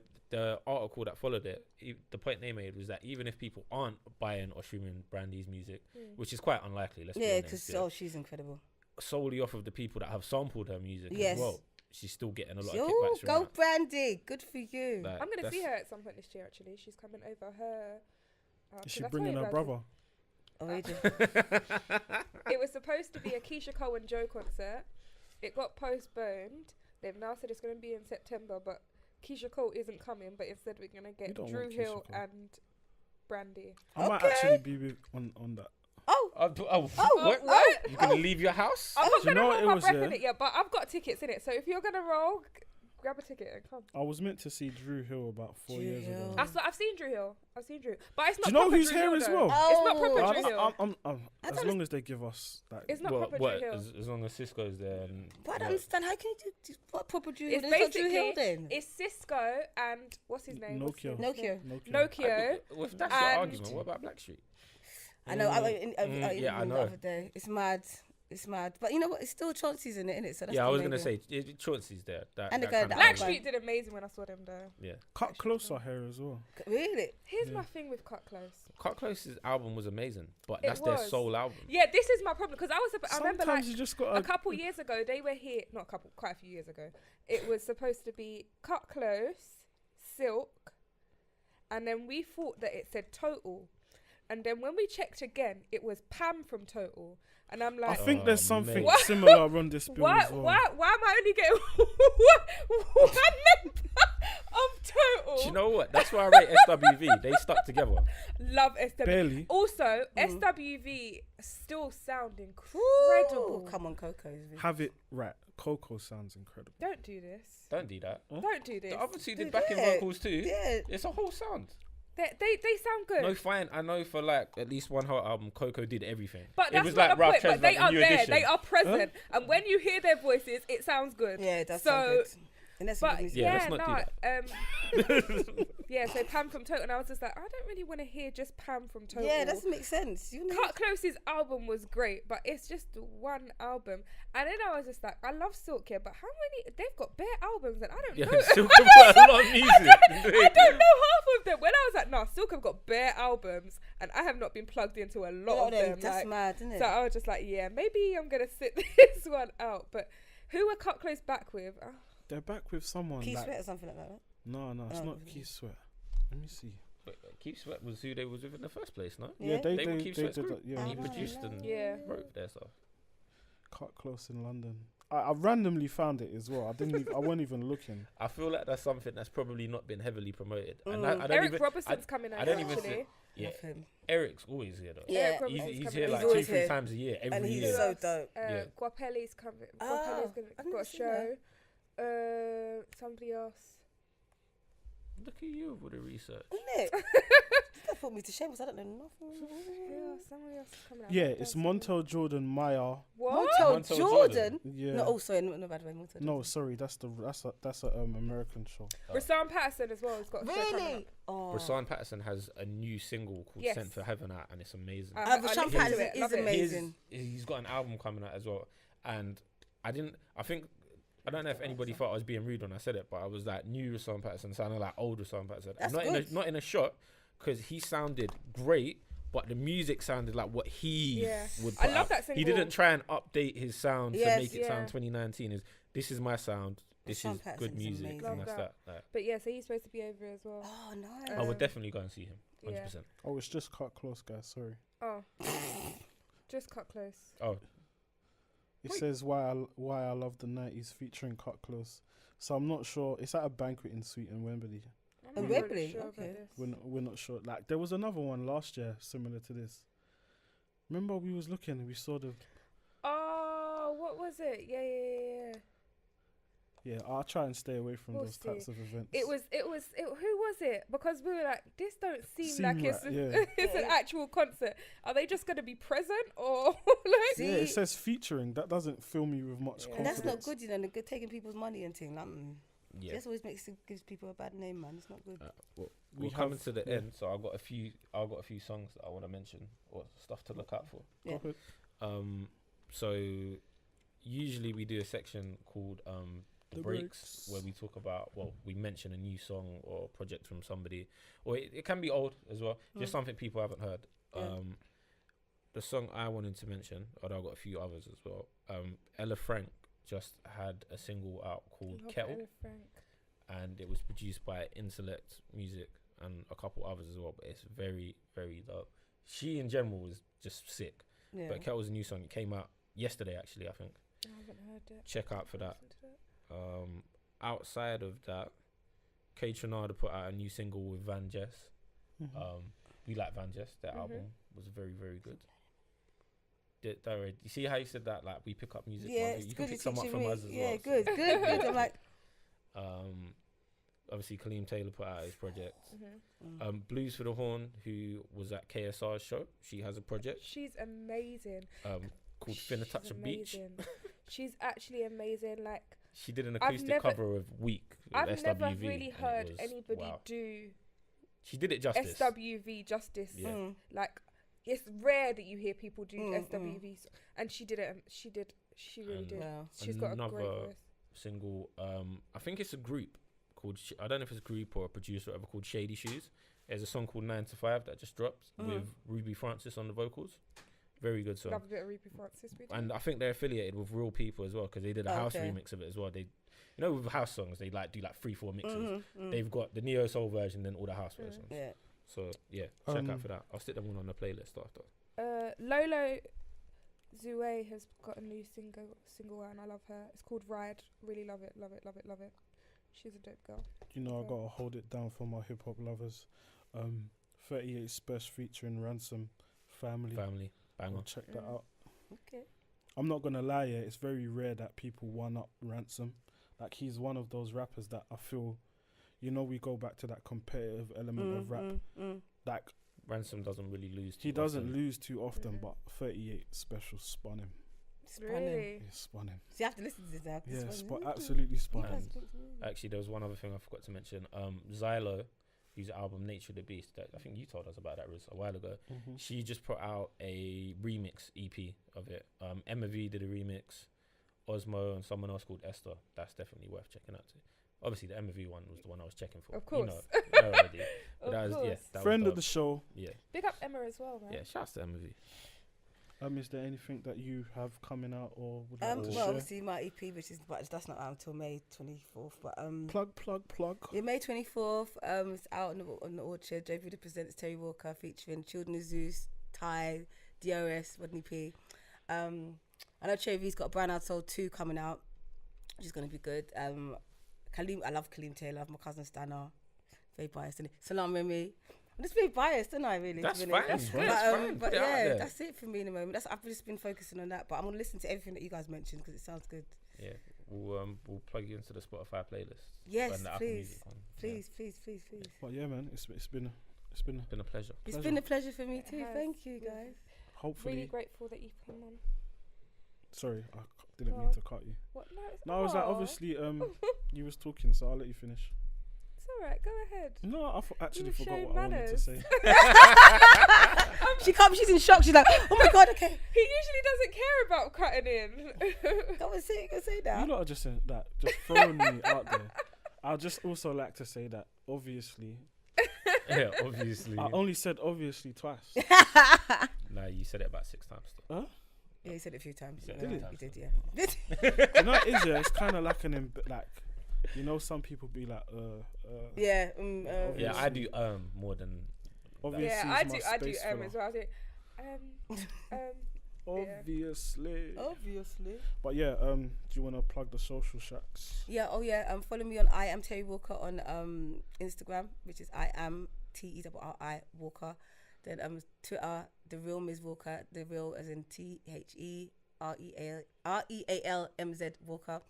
article that followed it, the point they made was that even if people aren't buying or streaming Brandy's music, which is quite unlikely, let's be Yeah, honest, because she's incredible. solely off of the people that have sampled her music Yes. as well, she's still getting a lot of Yo, kickbacks from go that. Brandy. Good for you. Like, I'm gonna that's- see her at some point this year. Actually, she's coming over. Is she did I tell bringing you her about brother? Oh, you do. It was supposed to be a Keisha Cole and Joe concert. It got postponed. They've now said it's going to be in September, but Keisha Cole isn't coming. But instead, we're going to We get don't Drew want Keisha Hill Cole. and Brandy. I might Okay. actually be on that. Oh, what? What? You're gonna leave your house? I'm not Do you going to know what hold it my was, breath yeah? in it yet, but I've got tickets in it. So if you're going to roll, grab a ticket and come. I was meant to see Drew Hill about 4 Drew years Hill. ago. I've seen Drew Hill. But it's not Do you know proper who's Drew here Hill, as though. well? It's not proper Oh. Drew Hill. I As don't long as they give us that. It's not proper what? Drew Hill. As long as Cisco's there. And but I don't understand. How can you do what proper Drew Hill? It's It's not Drew Hill basically then. it's Cisco and what's his name? What's his Nokia. name? Nokia. Nokia. Well, if that's your And- argument, what about Blackstreet? I know. I yeah, I the know. other day. It's mad. It's mad. But you know what? It's still Chauncey's in it, innit? So that's Yeah, I was the gonna main say Chauncey's there. And the that guy kind that of I album. Blackstreet did amazing when I saw them though. Yeah, Cut Closer here as well. thing. Really? Here's Yeah. my thing with Cut Close. Cut Close's album was amazing, but It that's their was. soul album. Yeah, this is my problem because I remember Sometimes like you just a got couple years ago they were here. Not a couple, quite a few years ago. It was supposed to be Cut Close, Silk, and then we thought that it said Total, and then when we checked again, it was Pam from Total, and I'm I like, think there's something mate. similar on this bill why as well. am I only getting one member of Total. Do you know what? That's why I rate SWV. They stuck together. Love SWV. Barely. Also, Mm. SWV still sound incredible. Ooh, come on, Coco. Have it right. Coco sounds incredible. Don't do this. Don't do that. Don't do this. The other two did Yeah. backing vocals too. Yeah. It's a whole sound. They sound good. No, fine. I know for like at least one whole album, Coco did everything. But It that's was not like the Ralph point. But Tresvant they and are New there. Edition. They are present. And when you hear their voices, it sounds good. Yeah, it does So, sound good. And that's But Yeah, yeah, let's not do yeah. So Pam from Total, and I was just like, I don't really want to hear just Pam from Total. Yeah, that doesn't make sense. You know, Cut Close's album was great, but it's just one album. And then I was just like, I love Silk here, but how many? They've got bare albums, and I don't Yeah, know. Silk have got a lot of music. I don't know half of them. When I was like, nah, Silk have got bare albums, and I have not been plugged into a lot of them. that's like, mad, isn't it? so I was just like, yeah, maybe I'm gonna sit this one out. But who were Cut Close back with? They're back with someone. Keith like, Sweat or something like that. Right? No, it's Oh, not really? Keith Sweat. Let me see. But Keith Sweat was who they was with in the first place, no? Yeah, Yeah? They were Keith Sweat's did group. that. Yeah, And he Oh, produced and Yeah. wrote their stuff. Cut Close in London. I randomly found it as well. I didn't. I wasn't even looking. I feel like that's something that's probably not been heavily promoted. And Mm. I don't Eric even, Robertson's coming out I don't even actually. see- yeah, Love him. Eric's always here though. Yeah. Eric He's, Robertson's he's coming here out. like He's always 2-3 here. times a year, every And he's year. so dope. Yeah. Guapelli's coming. Ah, Guapelli's I've got never a seen show. Somebody else. Look at you with the research. Isn't it? That put me to shame because I don't know nothing. Yeah, somebody else is coming out. Yeah, Don't it's see Montel Jordan Maya. What? Montel Montel Jordan. Yeah. No, oh, sorry, no bad way. Montel No, Jordan. sorry, that's a American show. Rasan Patterson as well has got a show coming Really? up. Oh. Rasan Patterson has a new single called Yes. Sent for Heaven out, and it's amazing. I Rashawn listened to Patterson it, is love it. amazing. He's got an album coming out as well, and I don't know if anybody thought I was being rude when I said it, but I was like, new Rasan Patterson sounded like old Rasan Patterson. That's not good. not in a shot, because he sounded great, but the music sounded like what he Yeah. would. I Put love out. that single. He didn't try and update his sound Yes. to make it Yeah. sound 2019. This is my sound. This Rashawn is good Patterson's music, amazing. and Love that's that. Like, But yeah, so he's supposed to be over as well. Oh, nice. I would Um, definitely go and see him. 100%. Yeah. Oh, it's just Cut Close, guys. Sorry. Oh. Just Cut Close. Oh, It says why I love the 90s featuring Cut Close. So I'm not sure. It's at a banqueting suite in Wembley. I'm Oh, not really Wembley? sure about Okay. this. We're not sure. Like there was another one last year similar to this. Remember we was looking. We saw the. Oh, what was it? Yeah. Yeah, I'll try and stay away from We'll those types see. of events. Who was it? Because we were like, this don't seem like Seem it's, right, yeah. it's an Yeah. actual concert. Are they just going to be present or like? Yeah, it See? says featuring. That doesn't fill me with much Yeah. And confidence. that's not good, you know. They're taking people's money and thing. Like, yeah. This always gives people a bad name, man. It's not good. We're We coming have- to the yeah. end, so I've got a few songs that I want to mention or stuff to look out for. Yeah. Go ahead. So usually we do a section called the The breaks, breaks. where we talk about, we mention a new song or project from somebody, or it can be old as well, just something people haven't heard. Yeah. The song I wanted to mention, although I've got a few others as well. Ella Frank just had a single out called Love Kettle, Ella Frank. and it was produced by Intellect Music and a couple others as well, but it's very, very dope. She in general was just sick, Yeah. but Kettle's a new song. It came out yesterday, actually, I think. I haven't heard it. Check out for that. Listen to it. Outside of that, K Tronada put out a new single with Van Jess. Mhm. We like Van Jess. Their album was very, very good. Don't worry. You see how you said that? Like, we pick up music. Yeah, from it's you good. can pick You're some up teaching from me. us as Yeah, well. good, good. I'm like, Obviously, Kaleem Taylor put out his project. Mhm. Blues for the Horn, who was at KSR's show, she has a project She's amazing. called Finna Touch a Beach. amazing. She's actually amazing. Like, She did an I've acoustic never- cover of Week. with I've never SWV, really and it heard was- anybody wow. do She did it justice. SWV justice. Yeah. Like, it's rare that you hear people do Mm, SWVs, and she did it. She really And did. wow. She's got a great another voice. Single. I think it's a group called. I don't know if it's a group or a producer or whatever, called Shady Shoes. There's a song called 9 to 5 that just dropped with Ruby Francis on the vocals. Very good song. Love a bit of Ruby Francis. We do. And I think they're affiliated with Real People as well, because they did a house Okay. remix of it as well. They, with house songs, they do 3-4 mixes. Mm-hmm. They've got the neo soul version, then all the house versions. Yeah. So yeah, check out for that. I'll stick them all on the playlist after. Lolo Zouai has got a new single out, and I love her. It's called Ride. Really love it. She's a dope girl. You know, I gotta hold it down for my hip hop lovers. 38 Spesh featuring Ransom, Family. Banger. Check that out. Okay. I'm not gonna lie, yeah, it's very rare that people one up Ransom. Like, he's one of those rappers that I feel, you know, we go back to that competitive element of rap. Like, Ransom doesn't really lose. He doesn't lose too often, but 38 Special spun him. Really? Yeah, spun him. So you have to listen to this now. Yeah, absolutely spun him. Actually, there was one other thing I forgot to mention. Zylo, whose album Nature of the Beast, that I think you told us about that, Riz, a while ago. She just put out a remix EP of it. Emma V did a remix, Osmo and someone else called Esther. That's definitely worth checking out too. Obviously, the Emma V one was the one I was checking for. Of course. You know already. But Of course. that Friend was of the show. Yeah. Big up Emma as well, man. Yeah, shouts to Emma V. Is there anything that you have coming out or would like to Well, share? obviously my EP, but that's not out until May 24th. But Plug. yeah, May 24th. It's out on the Orchard. J. Buddha presents Terri Walker featuring Children of Zeus, Ty, DRS, Rodney P. I know Cherry V's got a Brown Eyed Soul 2 coming out, which is going to be good. Kaleem, I love Kaleem Taylor. I love my cousin Stana. Very biased, isn't it? Salam Remy. I'm just being biased, don't I, really? That's to be fine. honest? That's fine. But Put it out yeah, there. that's it for me in the moment. I've just been focusing on that. But I'm going to listen to everything that you guys mentioned because it sounds good. Yeah, we'll plug you into the Spotify playlist. Yes, and the Apple please. Music one. Please. But yeah, man, it's been It's been a pleasure. It's been a pleasure for me too. has. Thank you, guys. hopefully. Really grateful that you came on. Sorry, I didn't Go mean on. to cut you. What? No, it's No, I was like, aw. obviously, you was talking, so I'll let you finish. It's alright. Go ahead. No, I actually You forgot showed what I wanted to manners. say. She comes. She's in shock. She's like, "Oh my god, okay." He usually doesn't care about cutting in. Go and say that. You lot are just saying that, just throwing me out there. I'd just also like to say that, obviously, Yeah, obviously. I only said obviously twice. Nah, you said it about 6 times. Though. Huh? Yeah, you said it a few times. You said it a few You times. did, yeah. You know what it is, yeah? It's kind of like like, you know, some people be like, Yeah. Yeah, I do more than. obviously. Yeah, is I my do space as filler. well. I do Obviously. Obviously. But yeah, do you want to plug the social shacks? Yeah. Oh yeah. Follow me on I am Terri Walker on Instagram, which is I am TERRI Walker. Then Twitter, The Real Ms Walker. The Real as in THEREALMZ Walker.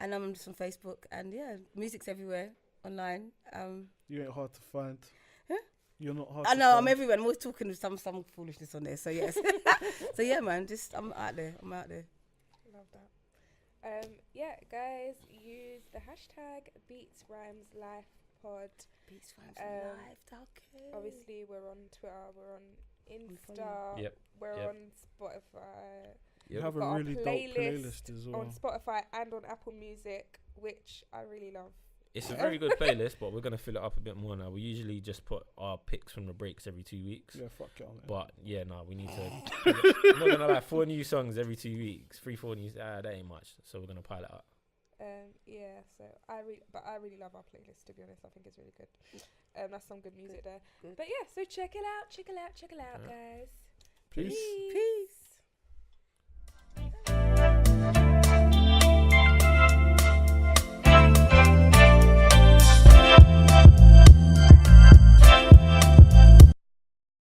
And I'm just on Facebook. And yeah, music's everywhere online. You ain't hard to find. Huh? You're not hard I to know find. I'm everywhere. I'm always talking with some foolishness on there. So yes. So yeah, man. I'm out there. Love that. Yeah, guys, use the hashtag Beats Rhymes Life Pod. Beats Rhymes Live. Okay. Obviously, we're on Twitter, we're on follow. Insta, Yep. we're Yep. on Spotify. You have We've got a our really dope playlist as well. On Spotify and on Apple Music, which I really love. It's a very good playlist, but we're gonna fill it up a bit more now. We usually just put our picks from the breaks every 2 weeks. Yeah, fuck it on it. But yeah, no, we need to. I'm not gonna lie, 4 new songs every 2 weeks, 3-4 new. That ain't much. So we're gonna pile it up. Yeah, so I really love our playlist, to be honest. I think it's really good. That's some good music there. Good. But yeah, so check it out, Alright. guys. Peace. Peace.